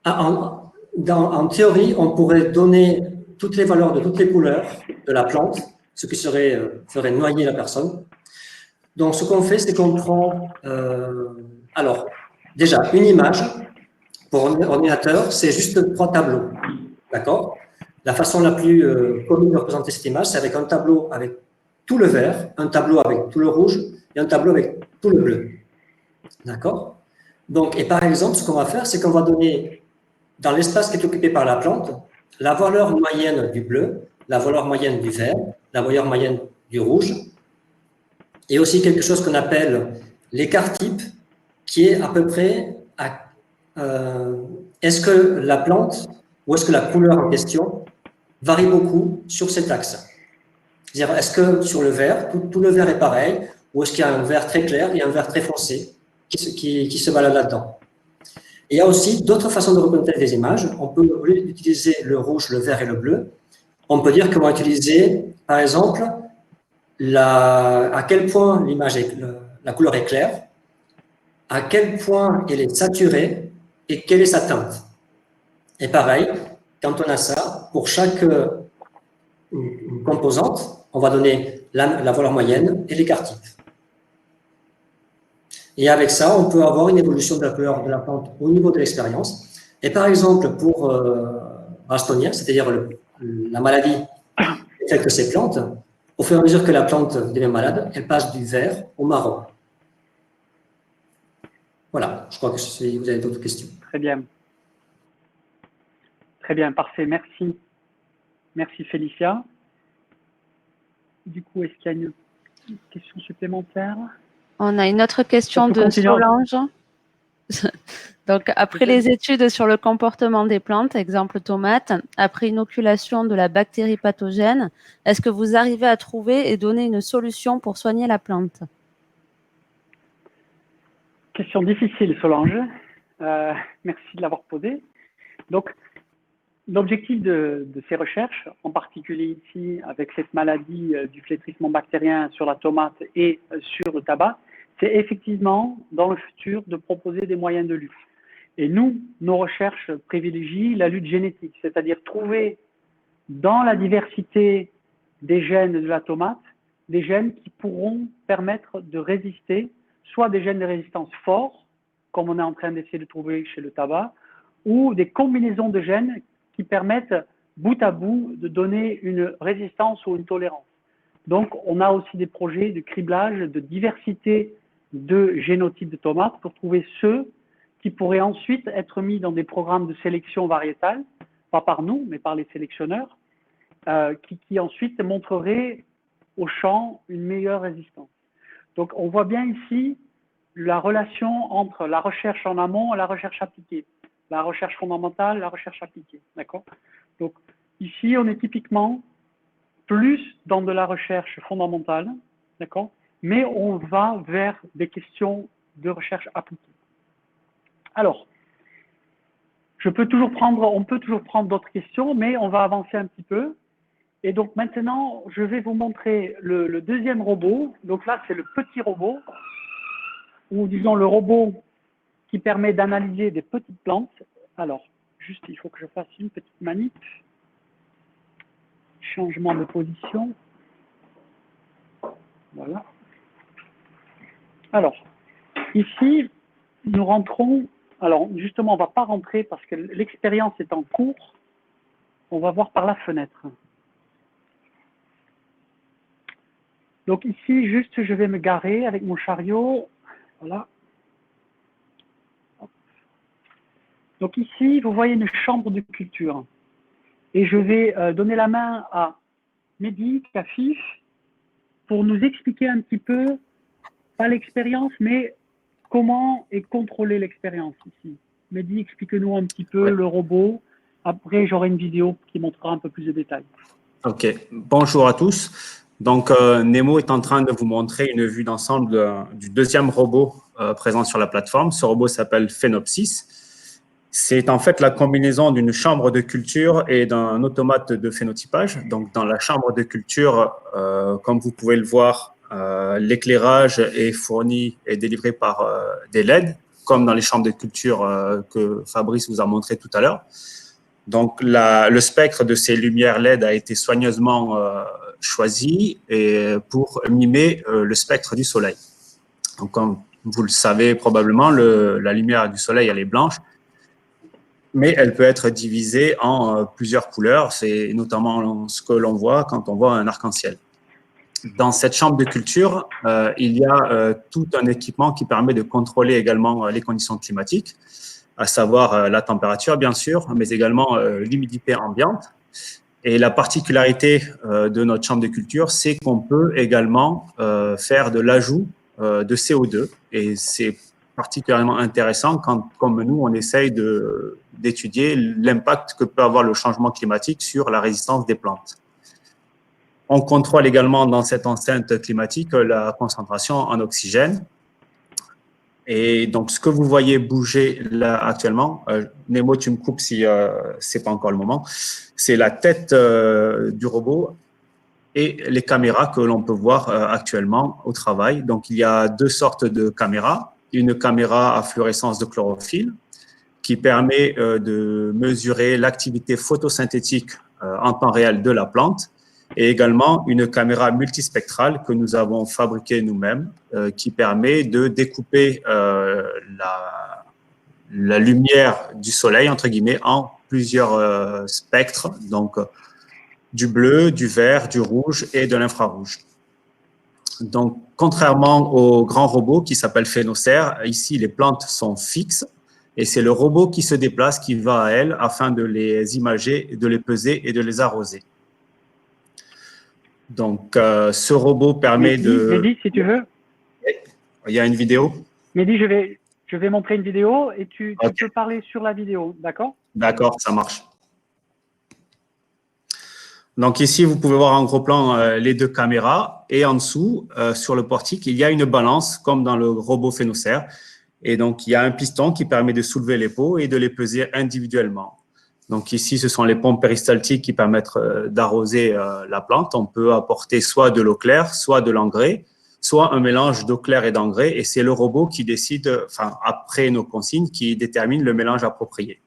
D: en théorie, on pourrait donner toutes les valeurs de toutes les couleurs de la plante, ce qui ferait noyer la personne. Donc, ce qu'on fait, c'est qu'on prend… alors, déjà, une image pour ordinateur, c'est juste 3 tableaux. D'accord? La façon la plus commune de représenter cette image, c'est avec un tableau avec tout le vert, un tableau avec tout le rouge et un tableau avec tout le bleu. D'accord? Donc, et par exemple, ce qu'on va faire, c'est qu'on va donner, dans l'espace qui est occupé par la plante, la valeur moyenne du bleu, la valeur moyenne du vert, la valeur moyenne du rouge, et aussi quelque chose qu'on appelle l'écart type, qui est à peu près est-ce que la plante ou est-ce que la couleur en question varie beaucoup sur cet axe? C'est-à-dire, est-ce que sur le vert, tout le vert est pareil, ou est-ce qu'il y a un vert très clair et un vert très foncé qui se balade là-dedans? Et il y a aussi d'autres façons de représenter des images. On peut, au lieu d'utiliser le rouge, le vert et le bleu, on peut dire qu'on va utiliser, par exemple, à quel point la couleur est claire, à quel point elle est saturée et quelle est sa teinte. Et pareil, quand on a ça, pour chaque composante, on va donner la valeur moyenne et l'écart type. Et avec ça, on peut avoir une évolution de la couleur de la plante au niveau de l'expérience. Et par exemple, pour Ralstonnia, c'est-à-dire la maladie qui affecte ces plantes, au fur et à mesure que la plante devient malade, elle passe du vert au marron. Voilà, je crois que vous avez d'autres questions.
A: Très bien. Très bien, parfait, merci. Merci Félicia. Du coup, est-ce qu'il y a une question supplémentaire?
B: On a une autre question de Solange. Donc, après les études sur le comportement des plantes, exemple tomates, après inoculation de la bactérie pathogène, est-ce que vous arrivez à trouver et donner une solution pour soigner la plante?
A: Question difficile, Solange. Merci de l'avoir posée. Donc, l'objectif de ces recherches, en particulier ici avec cette maladie du flétrissement bactérien sur la tomate et sur le tabac, c'est effectivement, dans le futur, de proposer des moyens de lutte. Et nous, nos recherches privilégient la lutte génétique, c'est-à-dire trouver dans la diversité des gènes de la tomate, des gènes qui pourront permettre de résister, soit des gènes de résistance forts, comme on est en train d'essayer de trouver chez le tabac, ou des combinaisons de gènes qui permettent, bout à bout, de donner une résistance ou une tolérance. Donc, on a aussi des projets de criblage, de diversité de génotypes de tomates pour trouver ceux qui pourraient ensuite être mis dans des programmes de sélection variétale, pas par nous, mais par les sélectionneurs, qui ensuite montreraient au champ une meilleure résistance. Donc, on voit bien ici la relation entre la recherche en amont et la recherche appliquée, la recherche fondamentale, la recherche appliquée, d'accord? Donc, ici, on est typiquement plus dans de la recherche fondamentale, d'accord? Mais on va vers des questions de recherche appliquée. Alors, on peut toujours prendre d'autres questions, mais on va avancer un petit peu. Et donc maintenant, je vais vous montrer le deuxième robot. Donc là, c'est le petit robot, ou disons le robot qui permet d'analyser des petites plantes. Alors, juste, il faut que je fasse une petite manip. Changement de position. Voilà. Alors, ici, nous rentrons. Alors, justement, on ne va pas rentrer parce que l'expérience est en cours. On va voir par la fenêtre. Donc ici, juste, je vais me garer avec mon chariot. Voilà. Donc ici, vous voyez une chambre de culture. Et je vais donner la main à Mehdi, Kafif, pour nous expliquer un petit peu, pas l'expérience, mais comment est contrôlée l'expérience ici. Mehdi, explique-nous un petit peu le robot. Après, j'aurai une vidéo qui montrera un peu plus de détails.
E: OK. Bonjour à tous. Donc, Nemo est en train de vous montrer une vue d'ensemble du deuxième robot présent sur la plateforme. Ce robot s'appelle Phenopsis. C'est en fait la combinaison d'une chambre de culture et d'un automate de phénotypage. Donc, dans la chambre de culture, comme vous pouvez le voir, l'éclairage est fourni et délivré par des LED, comme dans les chambres de culture que Fabrice vous a montré tout à l'heure. Donc, le spectre de ces lumières LED a été soigneusement choisi pour mimer le spectre du soleil. Donc, comme vous le savez probablement, la lumière du soleil, elle est blanche, mais elle peut être divisée en plusieurs couleurs. C'est notamment ce que l'on voit quand on voit un arc-en-ciel. Dans cette chambre de culture, il y a tout un équipement qui permet de contrôler également les conditions climatiques, à savoir la température, bien sûr, mais également l'humidité ambiante. Et la particularité de notre chambre de culture, c'est qu'on peut également faire de l'ajout de CO2. Et c'est particulièrement intéressant quand, comme nous, on essaye d'étudier l'impact que peut avoir le changement climatique sur la résistance des plantes. On contrôle également dans cette enceinte climatique la concentration en oxygène. Et donc, ce que vous voyez bouger là actuellement, Nemo, tu me coupes si c'est pas encore le moment, c'est la tête du robot et les caméras que l'on peut voir actuellement au travail. Donc, il y a deux sortes de caméras. Une caméra à fluorescence de chlorophylle qui permet de mesurer l'activité photosynthétique en temps réel de la plante, et également une caméra multispectrale que nous avons fabriquée nous-mêmes qui permet de découper la lumière du soleil, entre guillemets, en plusieurs spectres, donc du bleu, du vert, du rouge et de l'infrarouge. Donc, contrairement au grand robot qui s'appelle Phénocère, ici, les plantes sont fixes et c'est le robot qui se déplace, qui va à elles afin de les imager, de les peser et de les arroser. Donc, ce robot permet
A: Mehdi, si tu veux.
E: Il y a une vidéo.
A: Mehdi, je vais montrer une vidéo et tu peux parler sur la vidéo, d'accord?
E: D'accord, ça marche. Donc ici, vous pouvez voir en gros plan les deux caméras et en dessous, sur le portique, il y a une balance comme dans le robot Phénocère. Et donc, il y a un piston qui permet de soulever les pots et de les peser individuellement. Donc ici, ce sont les pompes péristaltiques qui permettent d'arroser la plante. On peut apporter soit de l'eau claire, soit de l'engrais, soit un mélange d'eau claire et d'engrais. Et c'est le robot qui décide, enfin, après nos consignes, qui détermine le mélange approprié.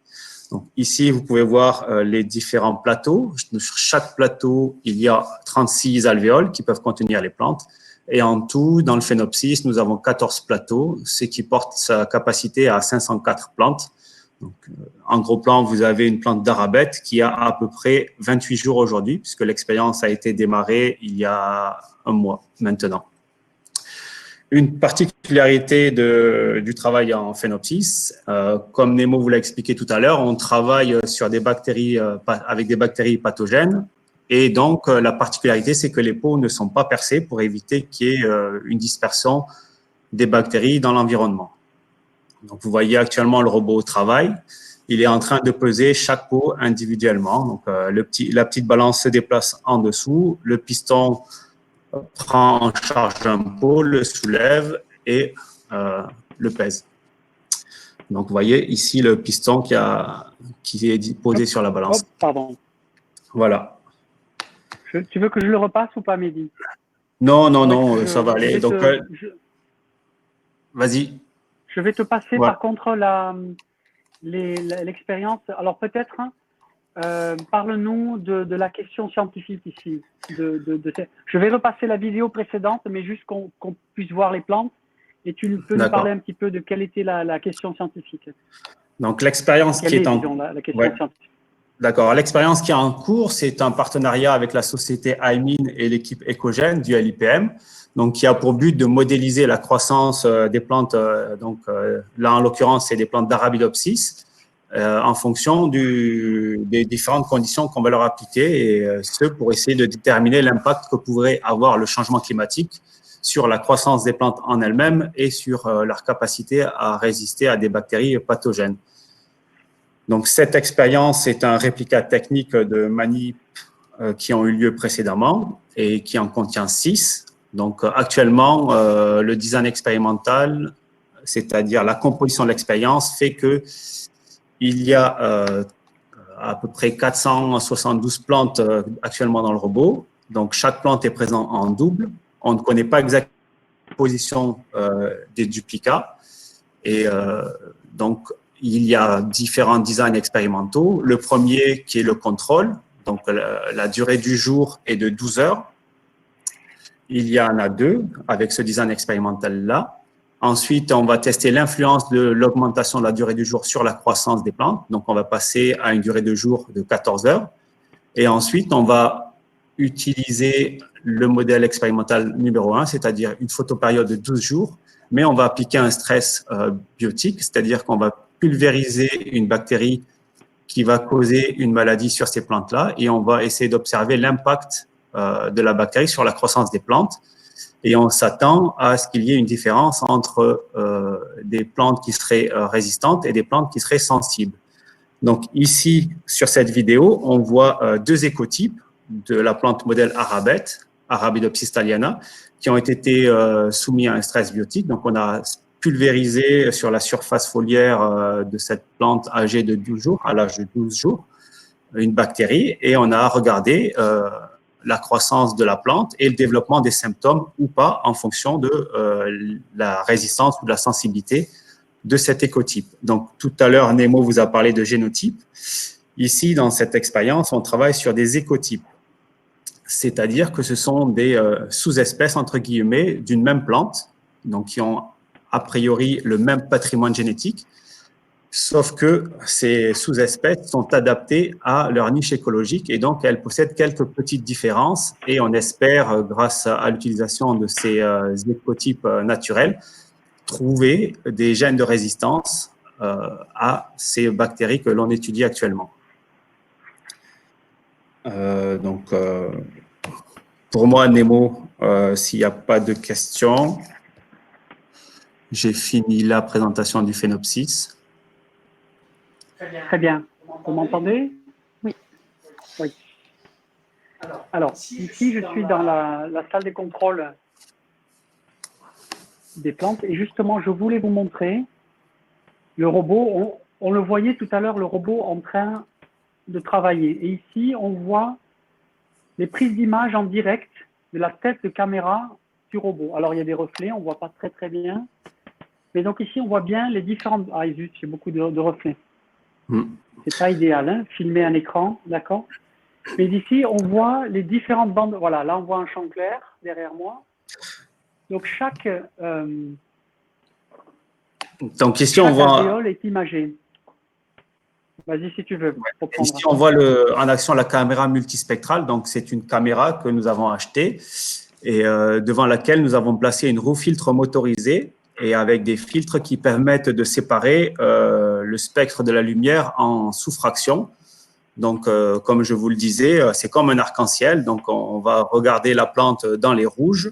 E: Donc ici, vous pouvez voir les différents plateaux. Sur chaque plateau, il y a 36 alvéoles qui peuvent contenir les plantes. Et en tout, dans le Phénopsis, nous avons 14 plateaux, ce qui porte sa capacité à 504 plantes. Donc, en gros plan, vous avez une plante d'arabette qui a à peu près 28 jours aujourd'hui, puisque l'expérience a été démarrée il y a un mois maintenant. Une particularité du travail en Phénopsis, comme Nemo vous l'a expliqué tout à l'heure, on travaille sur des bactéries, avec des bactéries pathogènes. Et donc, la particularité, c'est que les pots ne sont pas percés pour éviter qu'il y ait une dispersion des bactéries dans l'environnement. Donc, vous voyez actuellement le robot au travail. Il est en train de peser chaque pot individuellement. Donc, la petite balance se déplace en dessous. Le piston prend en charge un pot, le soulève et le pèse. Donc, vous voyez ici le piston qui est posé sur la balance.
A: Oh, pardon.
E: Voilà.
A: Tu veux que je le repasse ou pas, Mehdi?
E: Non, ça va aller. Donc, vas-y.
A: Je vais te passer, par contre, l'expérience. Alors, peut-être, parle-nous de la question scientifique ici. Je vais repasser la vidéo précédente, mais juste qu'on puisse voir les plantes. Et tu peux nous parler un petit peu de quelle était la question scientifique.
E: Donc, l'expérience qui est en cours.
A: La question scientifique.
E: D'accord. L'expérience qui est en cours, c'est un partenariat avec la société iMine et l'équipe Ecogène du LIPM, donc qui a pour but de modéliser la croissance des plantes. Là, en l'occurrence, c'est des plantes d'Arabidopsis en fonction des différentes conditions qu'on va leur appliquer, et ce pour essayer de déterminer l'impact que pourrait avoir le changement climatique sur la croissance des plantes en elles-mêmes et sur leur capacité à résister à des bactéries pathogènes. Donc, cette expérience est un réplica technique de manip qui ont eu lieu précédemment et qui en contient 6. Donc, actuellement, le design expérimental, c'est-à-dire la composition de l'expérience, fait que il y a à peu près 472 plantes actuellement dans le robot. Donc, chaque plante est présente en double. On ne connaît pas exactement la position des duplicats. Et donc, il y a différents designs expérimentaux. Le premier qui est le contrôle, donc la durée du jour est de 12 heures. Il y en a 2 avec ce design expérimental-là. Ensuite, on va tester l'influence de l'augmentation de la durée du jour sur la croissance des plantes. Donc, on va passer à une durée de jour de 14 heures. Et ensuite, on va utiliser le modèle expérimental numéro 1, c'est-à-dire une photopériode de 12 jours, mais on va appliquer un stress biotique, c'est-à-dire qu'on va pulvériser une bactérie qui va causer une maladie sur ces plantes-là et on va essayer d'observer l'impact de la bactérie sur la croissance des plantes. Et on s'attend à ce qu'il y ait une différence entre des plantes qui seraient résistantes et des plantes qui seraient sensibles. Donc ici, sur cette vidéo, on voit deux écotypes de la plante modèle Arabidopsis thaliana, qui ont été soumis à un stress biotique. Donc on a pulvérisé sur la surface foliaire de cette plante âgée de 12 jours, à l'âge de 12 jours, une bactérie, et on a regardé la croissance de la plante et le développement des symptômes ou pas en fonction de la résistance ou de la sensibilité de cet écotype. Donc, tout à l'heure, Nemo vous a parlé de génotype. Ici, dans cette expérience, on travaille sur des écotypes, c'est-à-dire que ce sont des sous-espèces, entre guillemets, d'une même plante, donc qui ont a priori le même patrimoine génétique, sauf que ces sous-espèces sont adaptées à leur niche écologique et donc elles possèdent quelques petites différences et on espère, grâce à l'utilisation de ces écotypes naturels, trouver des gènes de résistance à ces bactéries que l'on étudie actuellement. Pour moi, Nemo, s'il n'y a pas de questions, j'ai fini la présentation du phénopsis.
A: Très bien. Vous m'entendez?
B: Oui.
A: Oui. Alors, ici, je suis dans la salle des contrôles des plantes et justement, je voulais vous montrer le robot. On le voyait tout à l'heure, le robot en train de travailler. Et ici, on voit les prises d'image en direct de la tête de caméra du robot. Alors, il y a des reflets, on ne voit pas très bien. Mais donc ici, on voit bien les différentes... Ah, zut, j'ai beaucoup de reflets. C'est pas idéal, hein, filmer un écran, d'accord? Mais ici, on voit les différentes bandes. Voilà, là, on voit un champ clair derrière moi. Donc, chaque
E: donc, ici, on voit...
A: alvéole est imagée. Vas-y, si tu veux.
E: Ici, on voit en action la caméra multispectrale. Donc, c'est une caméra que nous avons achetée et devant laquelle nous avons placé une roue filtre motorisée et avec des filtres qui permettent de séparer le spectre de la lumière en sous-fractions. Donc, comme je vous le disais, c'est comme un arc-en-ciel. Donc, on va regarder la plante dans les rouges,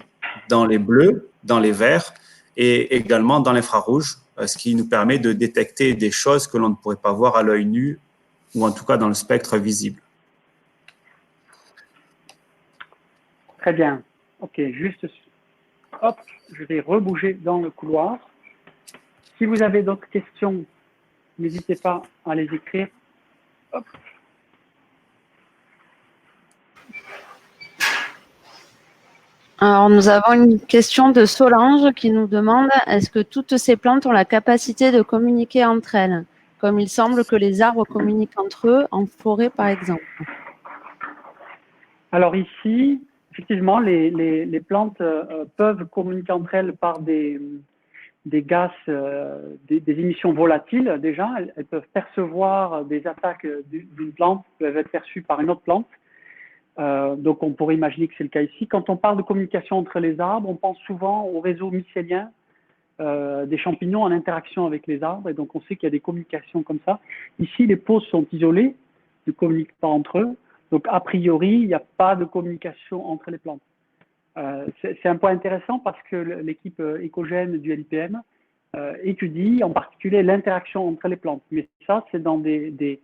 E: dans les bleus, dans les verts et également dans l'infrarouge, ce qui nous permet de détecter des choses que l'on ne pourrait pas voir à l'œil nu ou en tout cas dans le spectre visible.
A: Très bien. OK, juste, hop, je vais rebouger dans le couloir. Si vous avez d'autres questions, n'hésitez pas à les écrire. Hop.
B: Alors, nous avons une question de Solange qui nous demande « Est-ce que toutes ces plantes ont la capacité de communiquer entre elles, comme il semble que les arbres communiquent entre eux, en forêt par exemple ?»
A: Alors ici, effectivement, les plantes peuvent communiquer entre elles par des gaz, des émissions volatiles déjà. Elles peuvent percevoir des attaques d'une plante, peuvent être perçues par une autre plante. Donc, on pourrait imaginer que c'est le cas ici. Quand on parle de communication entre les arbres, on pense souvent au réseau mycélien des champignons en interaction avec les arbres. Et donc, on sait qu'il y a des communications comme ça. Ici, les peaux sont isolées, ne communiquent pas entre eux. Donc, a priori, il n'y a pas de communication entre les plantes. C'est un point intéressant parce que l'équipe écogène du LIPM étudie en particulier l'interaction entre les plantes. Mais ça, c'est dans des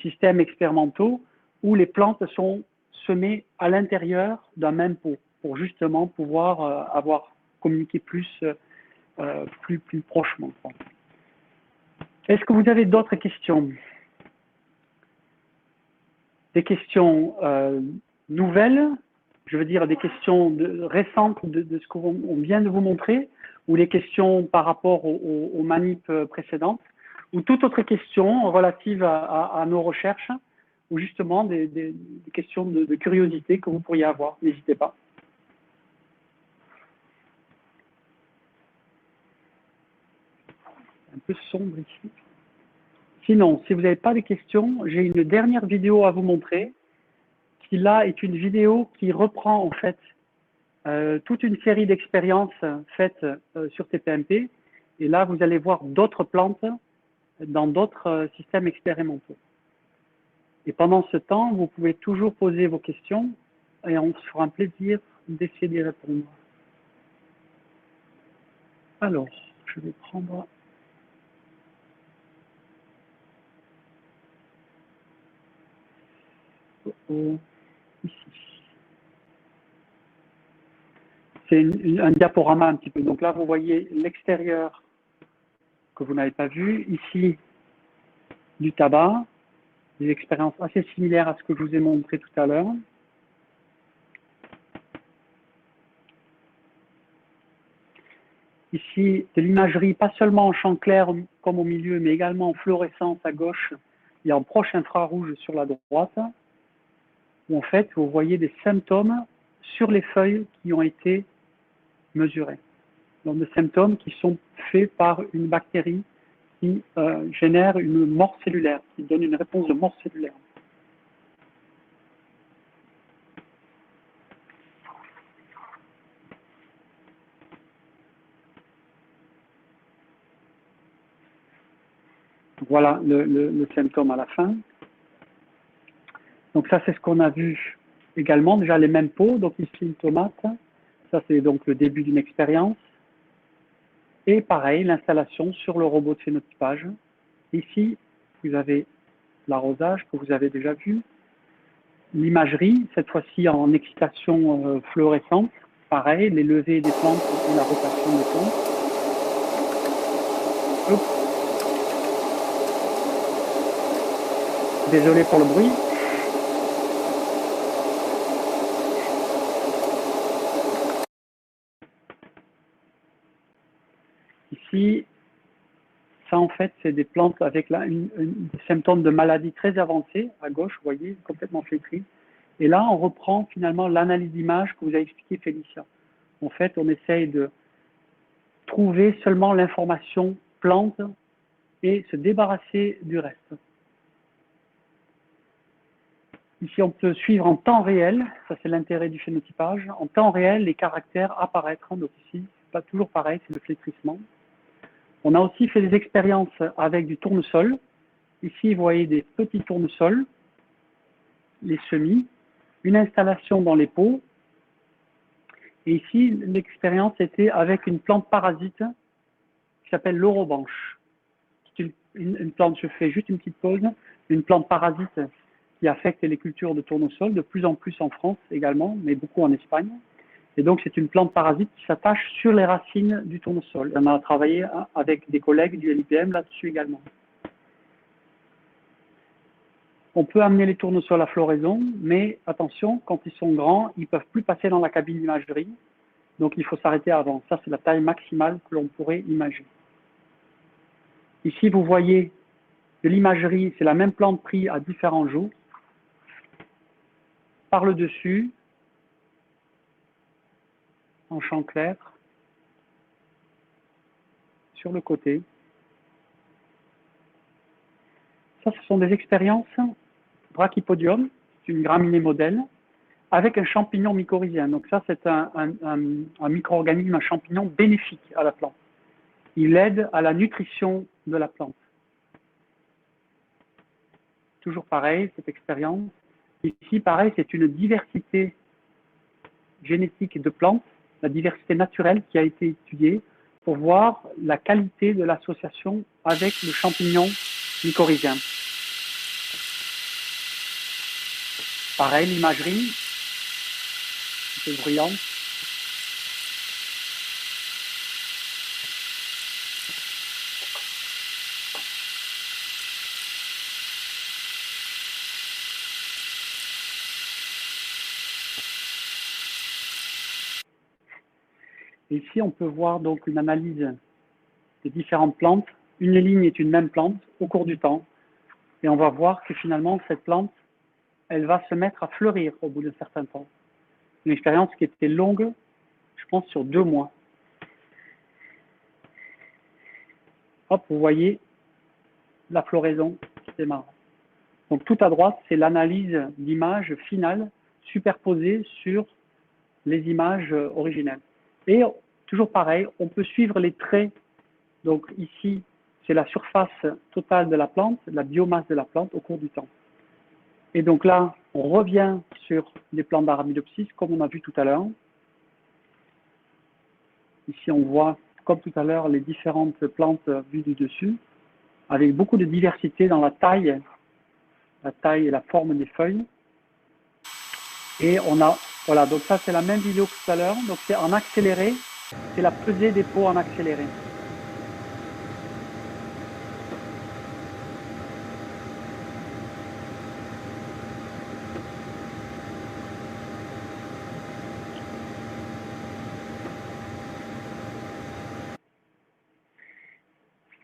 A: systèmes expérimentaux où les plantes sont semées à l'intérieur d'un même pot pour justement pouvoir communiquer plus prochement. Est-ce que vous avez d'autres questions? Des questions nouvelles, je veux dire des questions récentes de ce qu'on vient de vous montrer, ou les questions par rapport aux manips précédentes, ou toute autre question relative à nos recherches, ou justement des questions de curiosité que vous pourriez avoir. N'hésitez pas. Un peu sombre ici. Sinon, si vous n'avez pas de questions, j'ai une dernière vidéo à vous montrer, qui là est une vidéo qui reprend en fait toute une série d'expériences faites sur TPMP. Et là, vous allez voir d'autres plantes dans d'autres systèmes expérimentaux. Et pendant ce temps, vous pouvez toujours poser vos questions et on se fera un plaisir d'essayer d'y répondre. Alors, je vais prendre... Ici. C'est un diaporama un petit peu. Donc là, vous voyez l'extérieur que vous n'avez pas vu. Ici, du tabac, des expériences assez similaires à ce que je vous ai montré tout à l'heure. Ici, de l'imagerie, pas seulement en champ clair comme au milieu, mais également en fluorescence à gauche et en proche infrarouge sur la droite, où en fait, vous voyez des symptômes sur les feuilles qui ont été mesurés. Donc des symptômes qui sont faits par une bactérie qui génère une mort cellulaire, qui donne une réponse de mort cellulaire. Voilà le symptôme à la fin. Donc ça, c'est ce qu'on a vu également. Déjà les mêmes pots, donc ici une tomate. Ça, c'est donc le début d'une expérience. Et pareil, l'installation sur le robot de phénotypage. Ici, vous avez l'arrosage que vous avez déjà vu. L'imagerie, cette fois-ci en excitation fluorescente. Pareil, les levées des plantes et la rotation des plantes. Hop. Désolé pour le bruit. Ici, ça en fait, c'est des plantes avec des symptômes de maladie très avancés. À gauche, vous voyez, complètement flétries. Et là, on reprend finalement l'analyse d'image que vous a expliqué Félicia. En fait, on essaye de trouver seulement l'information plante et se débarrasser du reste. Ici, on peut suivre en temps réel, ça c'est l'intérêt du phénotypage, en temps réel, les caractères apparaître. Donc ici, c'est pas toujours pareil, c'est le flétrissement. On a aussi fait des expériences avec du tournesol. Ici, vous voyez des petits tournesols, les semis, une installation dans les pots. Et ici, l'expérience était avec une plante parasite qui s'appelle l'orobanche. C'est une plante, je fais juste une petite pause, une plante parasite qui affecte les cultures de tournesol, de plus en plus en France également, mais beaucoup en Espagne. Et donc, c'est une plante parasite qui s'attache sur les racines du tournesol. On a travaillé avec des collègues du LIPM là-dessus également. On peut amener les tournesols à floraison, mais attention, quand ils sont grands, ils ne peuvent plus passer dans la cabine d'imagerie. Donc, il faut s'arrêter avant. Ça, c'est la taille maximale que l'on pourrait imaginer. Ici, vous voyez de l'imagerie, c'est la même plante prise à différents jours. Par le dessus, en champ clair, sur le côté. Ça, ce sont des expériences Brachypodium, c'est une graminée modèle, avec un champignon mycorhizien. Donc ça, c'est un micro-organisme, un champignon bénéfique à la plante. Il aide à la nutrition de la plante. Toujours pareil, cette expérience. Ici, pareil, c'est une diversité génétique de plantes, la diversité naturelle qui a été étudiée pour voir la qualité de l'association avec le champignon mycorhizien. Pareil, l'imagerie, un peu bruyante. Et ici, on peut voir donc une analyse des différentes plantes. Une ligne est une même plante au cours du temps. Et on va voir que finalement, cette plante, elle va se mettre à fleurir au bout d'un certain temps. Une expérience qui était longue, je pense, sur 2 mois. Hop, vous voyez la floraison qui démarre. Donc tout à droite, c'est l'analyse d'images finales superposées sur les images originelles. Et toujours pareil, on peut suivre les traits. Donc ici, c'est la surface totale de la plante, la biomasse de la plante au cours du temps. Et donc là, on revient sur les plantes d'Arabidopsis, comme on a vu tout à l'heure. Ici, on voit, comme tout à l'heure, les différentes plantes vues du dessus, avec beaucoup de diversité dans la taille et la forme des feuilles. Et on a, voilà, donc ça c'est la même vidéo que tout à l'heure, donc c'est en accéléré, c'est la pesée des pots en accéléré.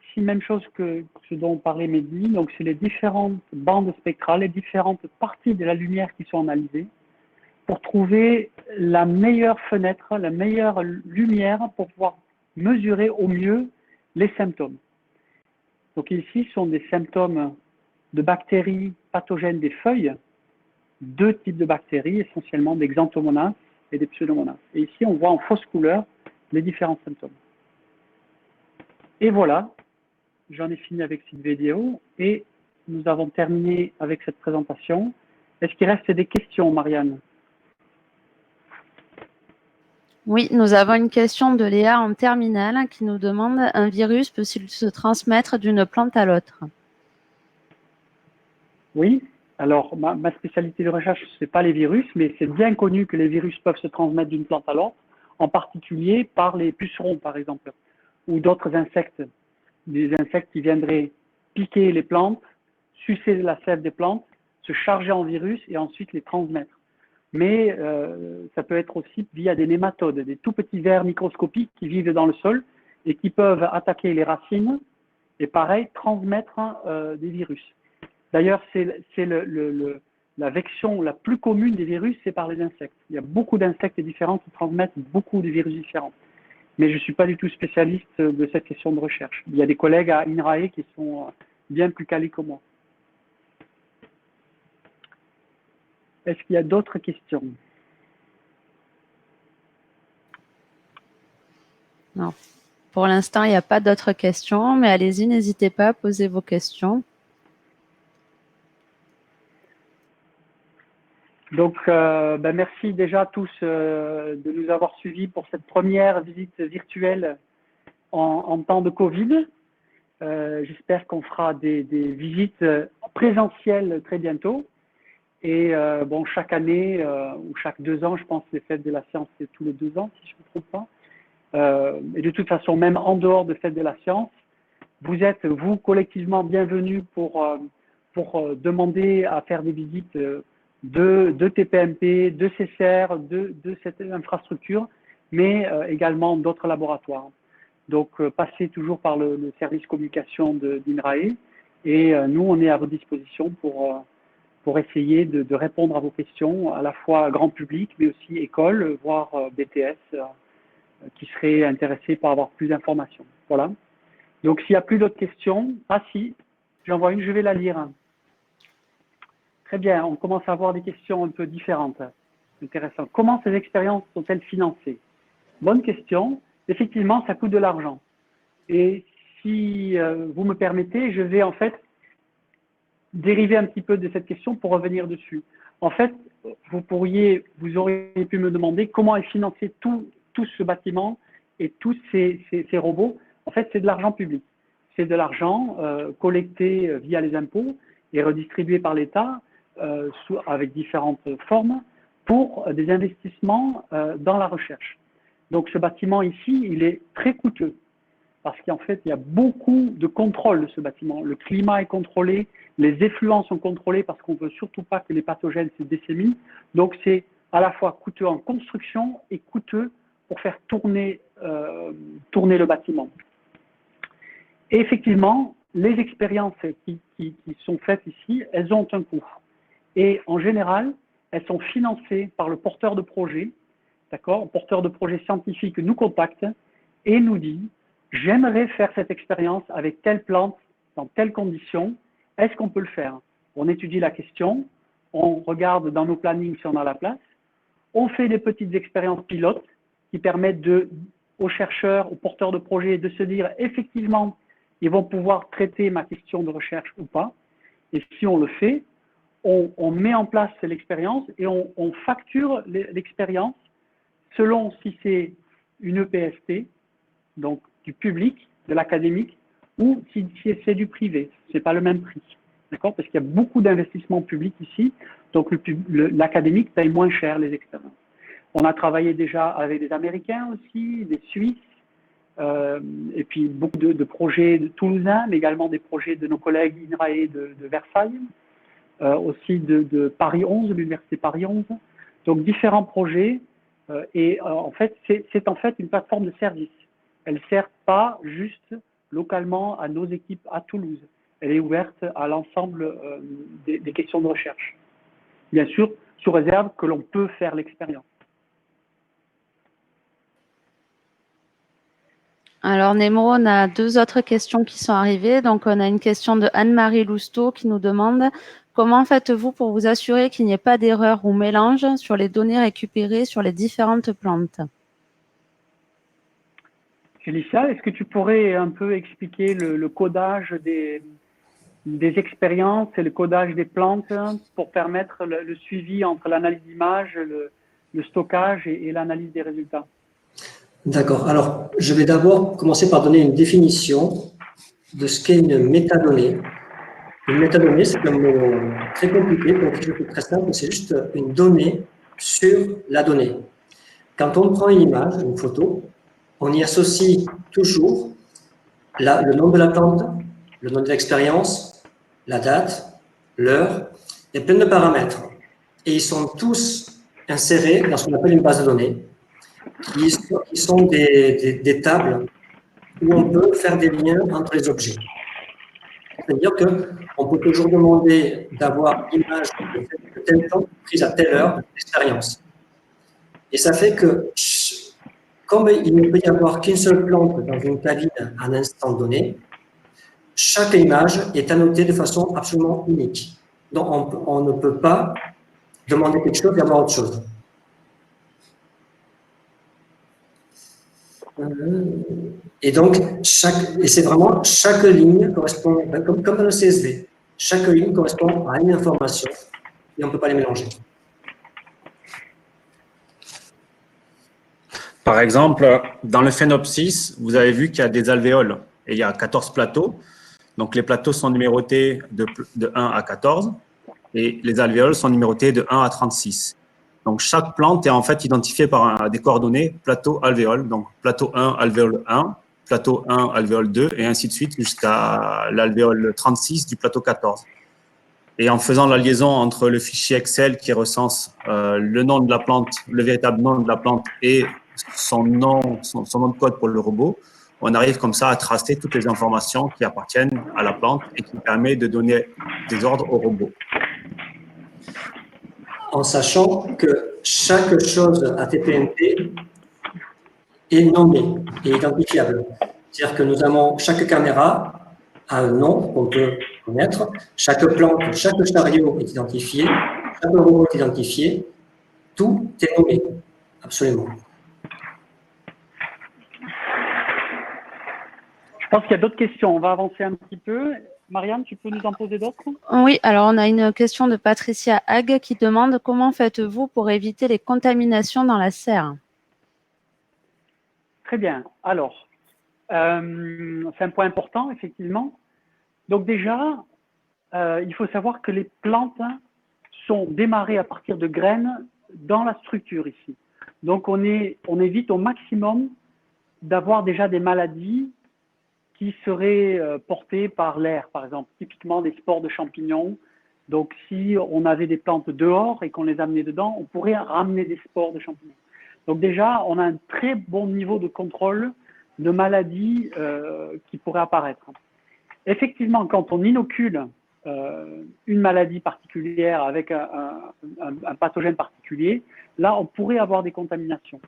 A: Ici, même chose que ce dont parlait Mehdi, donc c'est les différentes bandes spectrales, les différentes parties de la lumière qui sont analysées pour trouver la meilleure fenêtre, la meilleure lumière pour pouvoir mesurer au mieux les symptômes. Donc ici, ce sont des symptômes de bactéries pathogènes des feuilles, deux types de bactéries, essentiellement des xanthomonas et des pseudomonas. Et ici, on voit en fausse couleur les différents symptômes. Et voilà, j'en ai fini avec cette vidéo et nous avons terminé avec cette présentation. Est-ce qu'il reste des questions, Marianne?
B: Oui, nous avons une question de Léa en terminale qui nous demande: un virus peut-il se transmettre d'une plante à l'autre?
A: Oui, alors ma spécialité de recherche, ce n'est pas les virus, mais c'est bien connu que les virus peuvent se transmettre d'une plante à l'autre, en particulier par les pucerons, par exemple, ou d'autres insectes, des insectes qui viendraient piquer les plantes, sucer la sève des plantes, se charger en virus et ensuite les transmettre. Mais ça peut être aussi via des nématodes, des tout petits vers microscopiques qui vivent dans le sol et qui peuvent attaquer les racines et pareil transmettre des virus. D'ailleurs, c'est la vection la plus commune des virus, c'est par les insectes. Il y a beaucoup d'insectes différents qui transmettent beaucoup de virus différents. Mais je ne suis pas du tout spécialiste de cette question de recherche. Il y a des collègues à INRAE qui sont bien plus calés que moi. Est-ce qu'il y a d'autres questions?
B: Non. Pour l'instant, il n'y a pas d'autres questions, mais allez-y, n'hésitez pas à poser vos questions.
A: Donc, merci déjà à tous de nous avoir suivis pour cette première visite virtuelle en temps de Covid. J'espère qu'on fera des visites présentielles très bientôt. Et bon, chaque année ou chaque 2 ans, je pense que les fêtes de la science, c'est tous les 2 ans, si je ne me trompe pas. Et de toute façon, même en dehors de fêtes de la science, vous êtes, vous, collectivement, bienvenus pour demander à faire des visites de TPMP, de CCR, de cette infrastructure, mais également d'autres laboratoires. Donc, passez toujours par le service communication d'INRAE et nous, on est à votre disposition pour essayer de répondre à vos questions, à la fois grand public, mais aussi école, voire BTS, qui seraient intéressés par avoir plus d'informations. Voilà. Donc, s'il n'y a plus d'autres questions, ah si, j'en vois une, je vais la lire. Très bien, on commence à avoir des questions un peu différentes. Intéressant. Comment ces expériences sont-elles financées? Bonne question. Effectivement, ça coûte de l'argent. Et si vous me permettez, je vais en fait dériver un petit peu de cette question pour revenir dessus. En fait, vous auriez pu me demander comment est financé tout ce bâtiment et tous ces robots. En fait, c'est de l'argent public. C'est de l'argent collecté via les impôts et redistribué par l'État avec différentes formes pour des investissements dans la recherche. Donc ce bâtiment ici, il est très coûteux parce qu'en fait, il y a beaucoup de contrôle de ce bâtiment. Le climat est contrôlé, les effluents sont contrôlés parce qu'on ne veut surtout pas que les pathogènes se disséminent. Donc c'est à la fois coûteux en construction et coûteux pour faire tourner le bâtiment. Et effectivement, les expériences qui sont faites ici, elles ont un coût. Et en général, elles sont financées par le porteur de projet, d'accord? Le porteur de projet scientifique nous contacte et nous dit « J'aimerais faire cette expérience avec telle plante, dans telles conditions, est-ce qu'on peut le faire ?» On étudie la question, on regarde dans nos plannings si on a la place, on fait des petites expériences pilotes qui permettent aux chercheurs, aux porteurs de projet de se dire effectivement, ils vont pouvoir traiter ma question de recherche ou pas. Et si on le fait, on met en place l'expérience et on facture l'expérience selon si c'est une EPST, donc du public, de l'académique, ou si c'est du privé. Ce n'est pas le même prix. D'accord? Parce qu'il y a beaucoup d'investissements publics ici, donc l'académique paye moins cher les expériences. On a travaillé déjà avec des Américains aussi, des Suisses, et puis beaucoup de projets de toulousains, mais également des projets de nos collègues INRAE de Versailles, aussi de Paris 11, l'Université Paris 11. Donc différents projets, en fait, c'est en fait une plateforme de service. Elle ne sert pas juste localement à nos équipes à Toulouse. Elle est ouverte à l'ensemble des questions de recherche. Bien sûr, sous réserve que l'on peut faire l'expérience.
B: Alors, Nemo, on a deux autres questions qui sont arrivées. Donc, on a une question de Anne-Marie Lousteau qui nous demande « Comment faites-vous pour vous assurer qu'il n'y ait pas d'erreur ou mélange sur les données récupérées sur les différentes plantes ?»
A: Félicia, est-ce que tu pourrais un peu expliquer le codage des expériences et le codage des plantes pour permettre le suivi entre l'analyse d'image, le stockage et l'analyse des résultats?
D: D'accord. Alors, je vais d'abord commencer par donner une définition de ce qu'est une métadonnée. Une métadonnée, c'est un mot très compliqué, donc quelque chose de très simple, c'est juste une donnée sur la donnée. Quand on prend une image, une photo, on y associe toujours le nom de la plante, le nom de l'expérience, la date, l'heure, et plein de paramètres. Et ils sont tous insérés dans ce qu'on appelle une base de données, qui sont des tables où on peut faire des liens entre les objets. C'est-à-dire qu'on peut toujours demander d'avoir l'image de telle plante prise à telle heure d'expérience. Et ça fait que, comme il ne peut y avoir qu'une seule plante dans une cabine à un instant donné, chaque image est annotée de façon absolument unique. Donc, on ne peut pas demander quelque chose et avoir autre chose. Et donc, c'est vraiment chaque ligne correspond, comme dans le CSV, chaque ligne correspond à une information et on ne peut pas les mélanger.
E: Par exemple, dans le phénopsis, vous avez vu qu'il y a des alvéoles et il y a 14 plateaux. Donc, les plateaux sont numérotés de 1 à 14 et les alvéoles sont numérotés de 1 à 36. Donc, chaque plante est en fait identifiée par des coordonnées plateau-alvéole. Donc, plateau 1, alvéole 1, plateau 1, alvéole 2, et ainsi de suite jusqu'à l'alvéole 36 du plateau 14. Et en faisant la liaison entre le fichier Excel qui recense le nom de la plante, le véritable nom de la plante et son nom de code pour le robot, on arrive comme ça à tracer toutes les informations qui appartiennent à la plante et qui permet de donner des ordres au robot.
D: En sachant que chaque chose à TPMP est nommée et identifiable. C'est-à-dire que chaque caméra a un nom qu'on peut connaître, chaque plante, chaque chariot est identifié, chaque robot est identifié, tout est nommé, absolument.
A: Je pense qu'il y a d'autres questions. On va avancer un petit peu. Marianne, tu peux nous en poser d'autres?
B: Oui, alors on a une question de Patricia Hague qui demande « Comment faites-vous pour éviter les contaminations dans la serre ?»
A: Très bien. Alors, c'est un point important, effectivement. Donc déjà, il faut savoir que les plantes sont démarrées à partir de graines dans la structure ici. Donc, on évite au maximum d'avoir déjà des maladies qui seraient portées par l'air, par exemple, typiquement des spores de champignons. Donc, si on avait des plantes dehors et qu'on les amenait dedans, on pourrait ramener des spores de champignons. Donc déjà, on a un très bon niveau de contrôle de maladies qui pourraient apparaître. Effectivement, quand on inocule une maladie particulière avec un pathogène particulier, là, on pourrait avoir des contaminations.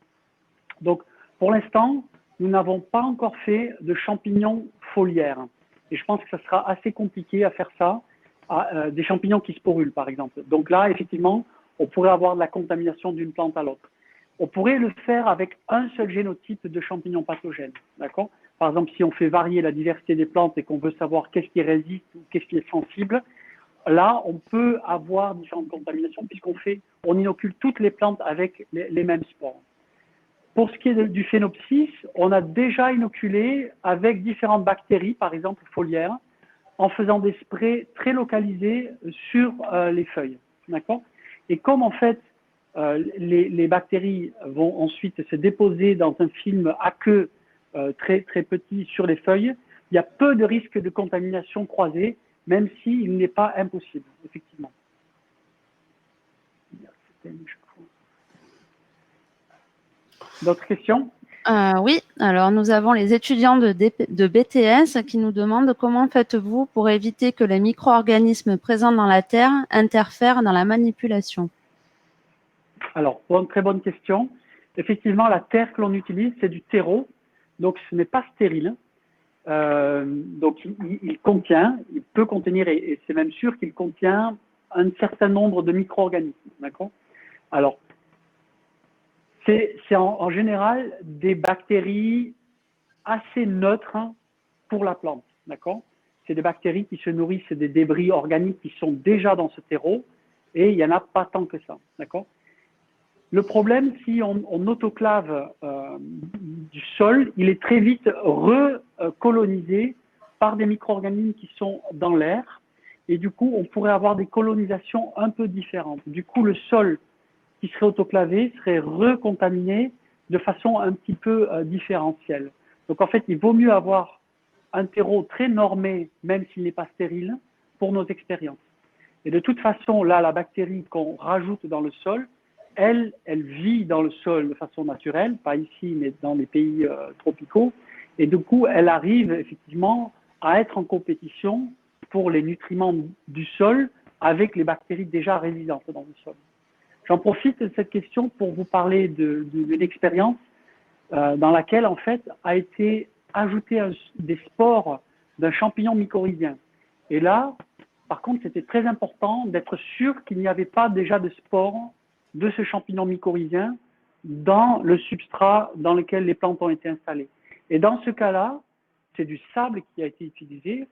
A: Donc, pour l'instant, nous n'avons pas encore fait de champignons foliaires. Et je pense que ça sera assez compliqué à faire ça, des champignons qui sporulent, par exemple. Donc là, effectivement, on pourrait avoir de la contamination d'une plante à l'autre. On pourrait le faire avec un seul génotype de champignons pathogènes. D'accord ? Par exemple, si on fait varier la diversité des plantes et qu'on veut savoir qu'est-ce qui résiste ou qu'est-ce qui est sensible, là, on peut avoir différentes contaminations puisqu'on inocule toutes les plantes avec les mêmes spores. Pour ce qui est du phénopsis, on a déjà inoculé avec différentes bactéries, par exemple foliaires, en faisant des sprays très localisés sur les feuilles. D'accord? Et comme en fait, les bactéries vont ensuite se déposer dans un film aqueux très, très petit sur les feuilles, il y a peu de risques de contamination croisée, même s'il n'est pas impossible, effectivement. D'autres questions?
B: Oui, alors nous avons les étudiants de BTS qui nous demandent comment faites-vous pour éviter que les micro-organismes présents dans la terre interfèrent dans la manipulation?
A: Alors, très bonne question. Effectivement, la terre que l'on utilise, c'est du terreau, donc ce n'est pas stérile. Donc, il peut contenir, et c'est même sûr qu'il contient un certain nombre de micro-organismes. D'accord? Alors, c'est en général des bactéries assez neutres pour la plante. D'accord? C'est des bactéries qui se nourrissent des débris organiques qui sont déjà dans ce terreau, et il n'y en a pas tant que ça. D'accord? Le problème, si on autoclave du sol, il est très vite recolonisé par des micro-organismes qui sont dans l'air. Et du coup, on pourrait avoir des colonisations un peu différentes. Du coup, le sol qui serait autoclavé serait recontaminé de façon un petit peu différentielle. Donc, en fait, il vaut mieux avoir un terreau très normé, même s'il n'est pas stérile, pour nos expériences. Et de toute façon, là, la bactérie qu'on rajoute dans le sol, elle vit dans le sol de façon naturelle, pas ici, mais dans les pays tropicaux. Et du coup, elle arrive effectivement à être en compétition pour les nutriments du sol avec les bactéries déjà résidentes dans le sol. J'en profite de cette question pour vous parler d'une expérience dans laquelle, en fait, a été ajouté des spores d'un champignon mycorhizien. Et là, par contre, c'était très important d'être sûr qu'il n'y avait pas déjà de spores de ce champignon mycorhizien dans le substrat dans lequel les plantes ont été installées. Et dans ce cas-là, c'est du sable qui a été utilisé,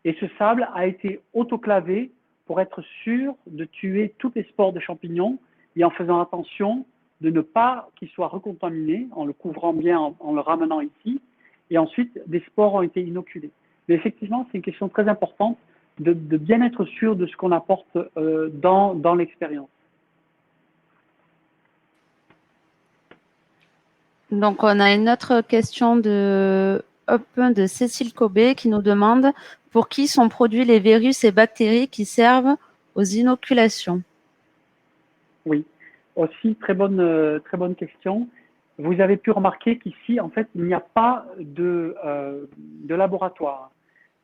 A: et ce sable a été autoclavé pour être sûr de tuer toutes les spores de champignons, et en faisant attention de ne pas qu'il soit recontaminé, en le couvrant bien, en le ramenant ici, et ensuite des spores ont été inoculées. Mais effectivement, c'est une question très importante de bien être sûr de ce qu'on apporte dans l'expérience.
B: Donc, on a une autre question de Cécile Cobé qui nous demande pour qui sont produits les virus et bactéries qui servent aux inoculations.
A: Oui, aussi très bonne question. Vous avez pu remarquer qu'ici, en fait, il n'y a pas de laboratoire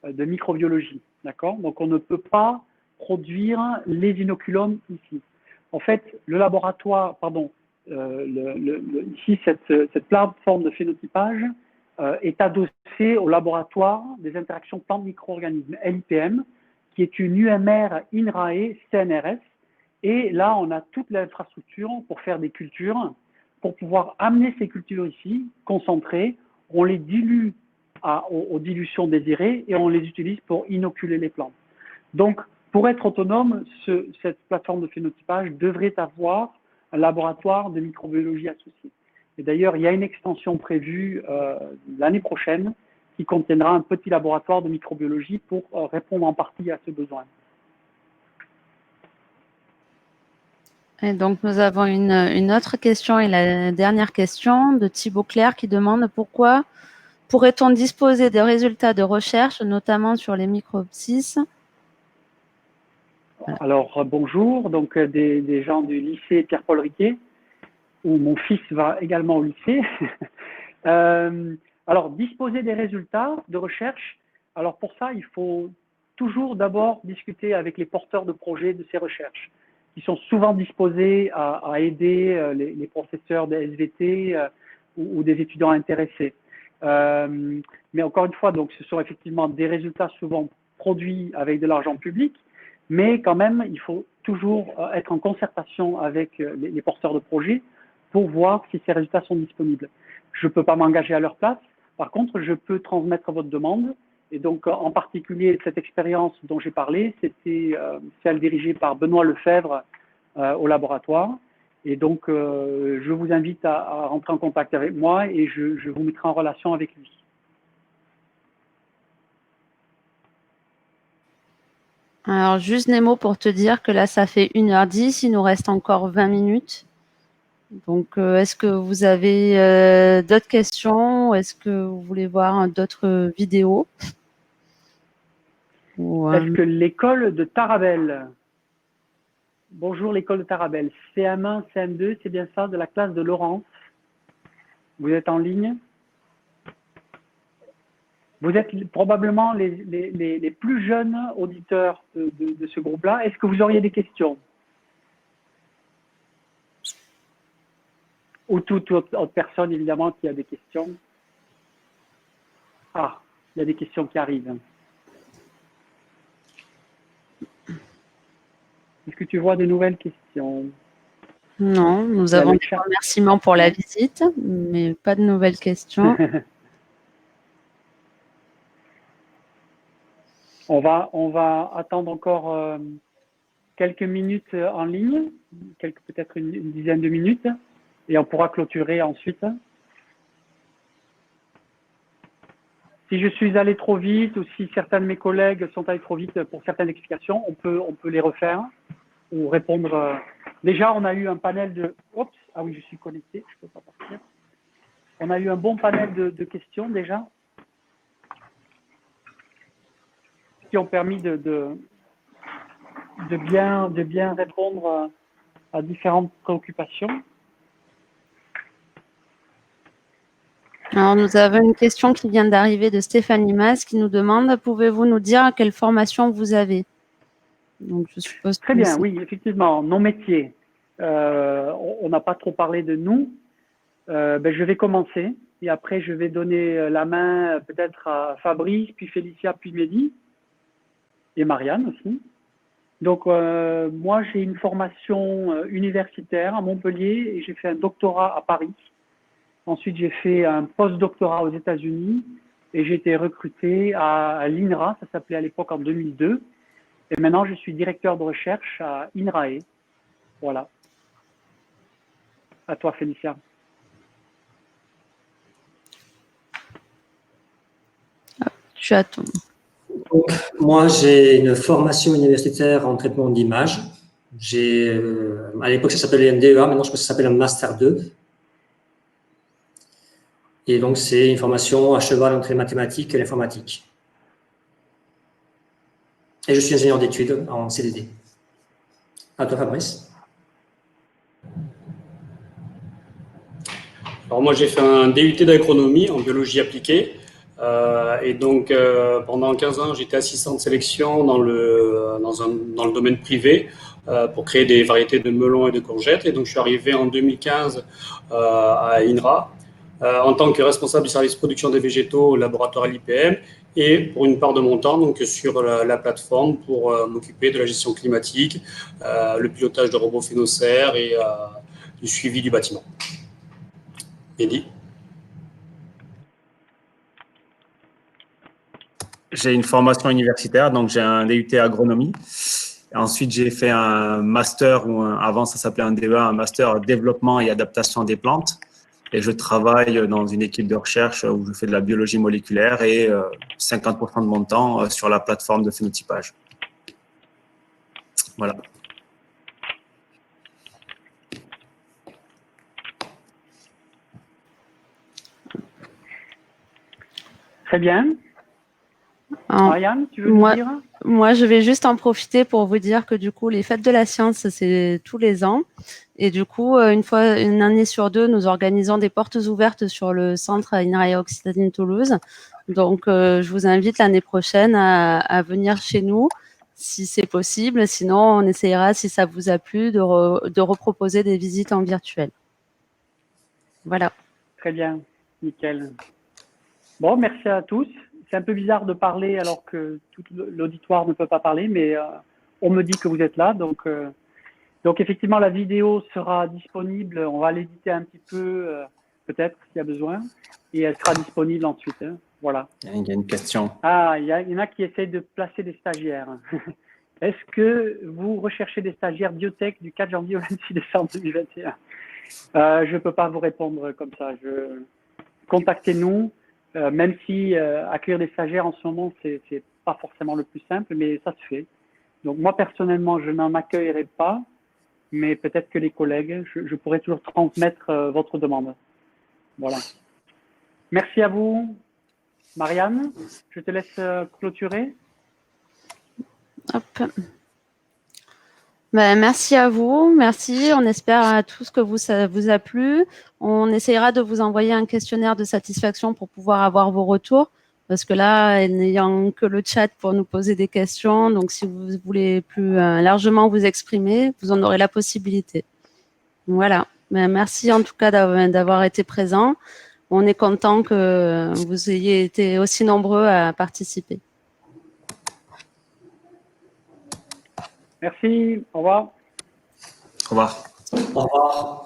A: de microbiologie, d'accord? Donc, on ne peut pas produire les inoculums ici. En fait, le laboratoire, pardon, ici, cette plateforme de phénotypage est adossée au laboratoire des interactions plantes-micro-organismes, LIPM, qui est une UMR INRAE CNRS. Et là, on a toute l'infrastructure pour faire des cultures, pour pouvoir amener ces cultures ici, concentrées, on les dilue aux dilutions désirées et on les utilise pour inoculer les plantes. Donc, pour être autonome, cette plateforme de phénotypage devrait avoir un laboratoire de microbiologie associé. Et d'ailleurs, il y a une extension prévue l'année prochaine qui contiendra un petit laboratoire de microbiologie pour répondre en partie à ce besoin.
B: Et donc, nous avons une autre question et la dernière question de Thibaut Claire qui demande pourquoi pourrait-on disposer des résultats de recherche, notamment sur les micropsis?
A: Alors, bonjour, donc des gens du lycée Pierre-Paul Riquet, où mon fils va également au lycée. Alors, disposer des résultats de recherche, alors pour ça, il faut toujours d'abord discuter avec les porteurs de projets de ces recherches, qui sont souvent disposés à aider les professeurs de SVT ou des étudiants intéressés. Mais encore une fois, donc, ce sont effectivement des résultats souvent produits avec de l'argent public, mais quand même, il faut toujours être en concertation avec les porteurs de projets pour voir si ces résultats sont disponibles. Je ne peux pas m'engager à leur place. Par contre, je peux transmettre votre demande. Et donc, en particulier, cette expérience dont j'ai parlé, c'était celle dirigée par Benoît Lefebvre au laboratoire. Et donc, je vous invite à rentrer en contact avec moi et je vous mettrai en relation avec lui.
B: Alors, juste Nemo pour te dire que là, ça fait 1h10, il nous reste encore 20 minutes. Donc, est-ce que vous avez d'autres questions? Est-ce que vous voulez voir d'autres vidéos?
A: Est-ce que l'école de Tarabel, bonjour l'école de Tarabel, CM1, CM2, c'est bien ça, de la classe de Laurence. Vous êtes en ligne? Vous êtes probablement les plus jeunes auditeurs de ce groupe-là. Est-ce que vous auriez des questions? Ou toute autre personne, évidemment, qui a des questions? Ah, il y a des questions qui arrivent. Est-ce que tu vois de nouvelles questions?
B: Non, nous avons des remerciements pour la visite, mais pas de nouvelles questions.
A: On va attendre encore quelques minutes en ligne, peut-être une dizaine de minutes, et on pourra clôturer ensuite. Si je suis allé trop vite ou si certains de mes collègues sont allés trop vite pour certaines explications, on peut les refaire ou répondre. Déjà, on a eu un panel de... Oups, ah oui, je suis connecté, je ne peux pas partir. On a eu un bon panel de questions déjà, qui ont permis de bien répondre à différentes préoccupations.
B: Alors, nous avons une question qui vient d'arriver de Stéphanie Mas qui nous demande: pouvez-vous nous dire quelle formation vous avez? Donc, je suppose
A: Très bien, oui, effectivement, nos métiers. On n'a pas trop parlé de nous. Je vais commencer et après je vais donner la main peut-être à Fabrice, puis Félicia, puis Mehdi et Marianne aussi. Donc moi j'ai une formation universitaire à Montpellier et j'ai fait un doctorat à Paris. Ensuite j'ai fait un post-doctorat aux États-Unis et j'ai été recruté à l'INRA, ça s'appelait à l'époque en 2002. Et maintenant je suis directeur de recherche à INRAE. Voilà. À toi Félicia.
B: Tu as ton...
D: Donc, moi, j'ai une formation universitaire en traitement d'image. À l'époque, ça s'appelait un DEA, maintenant je pense que ça s'appelle un Master 2. Et donc, c'est une formation à cheval entre les mathématiques et l'informatique. Et je suis ingénieur d'études en CDD. À toi, Fabrice.
C: Alors moi, j'ai fait un DUT d'agronomie en biologie appliquée. Et donc, pendant 15 ans, j'étais assistant de sélection dans le domaine privé pour créer des variétés de melons et de courgettes. Et donc, je suis arrivé en 2015 à INRA en tant que responsable du service production des végétaux au laboratoire à l'IPM et pour une part de mon temps donc, sur la plateforme pour m'occuper de la gestion climatique, le pilotage de robots phénocères et du suivi du bâtiment. Mehdi.
E: J'ai une formation universitaire, donc j'ai un DUT agronomie. Ensuite, j'ai fait un master, avant ça s'appelait un DEA, un master développement et adaptation des plantes. Et je travaille dans une équipe de recherche où je fais de la biologie moléculaire et 50% de mon temps sur la plateforme de phénotypage. Voilà.
A: Très bien. Marianne, tu veux nous dire?
B: Moi, je vais juste en profiter pour vous dire que du coup, les fêtes de la science, c'est tous les ans. Et du coup, une année sur deux, nous organisons des portes ouvertes sur le centre INRAE Occitanie Toulouse. Donc, je vous invite l'année prochaine à venir chez nous, si c'est possible. Sinon, on essayera, si ça vous a plu, de reproposer des visites en virtuel. Voilà.
A: Très bien, nickel. Bon, merci à tous. C'est un peu bizarre de parler alors que tout l'auditoire ne peut pas parler, mais on me dit que vous êtes là. Donc effectivement, la vidéo sera disponible. On va l'éditer un petit peu, peut-être, s'il y a besoin. Et elle sera disponible ensuite. Hein. Voilà.
E: Il y a une question.
A: Ah, il y en a qui essayent de placer des stagiaires. Est-ce que vous recherchez des stagiaires biotech du 4 janvier au 26 décembre 2021 ? Je ne peux pas vous répondre comme ça. Contactez-nous, même si accueillir des stagiaires en ce moment, c'est pas forcément le plus simple, mais ça se fait. Donc moi, personnellement, je n'en accueillerai pas, mais peut-être que les collègues, je pourrais toujours transmettre votre demande. Voilà. Merci à vous, Marianne. Je te laisse clôturer.
B: Hop. Ben, merci à vous, merci. On espère à tous que ça vous a plu. On essayera de vous envoyer un questionnaire de satisfaction pour pouvoir avoir vos retours. Parce que là, n'ayant que le chat pour nous poser des questions, donc si vous voulez plus largement vous exprimer, vous en aurez la possibilité. Voilà. Ben, merci en tout cas d'avoir été présent. On est content que vous ayez été aussi nombreux à participer.
A: Merci, au revoir.
E: Au revoir.
D: Au revoir.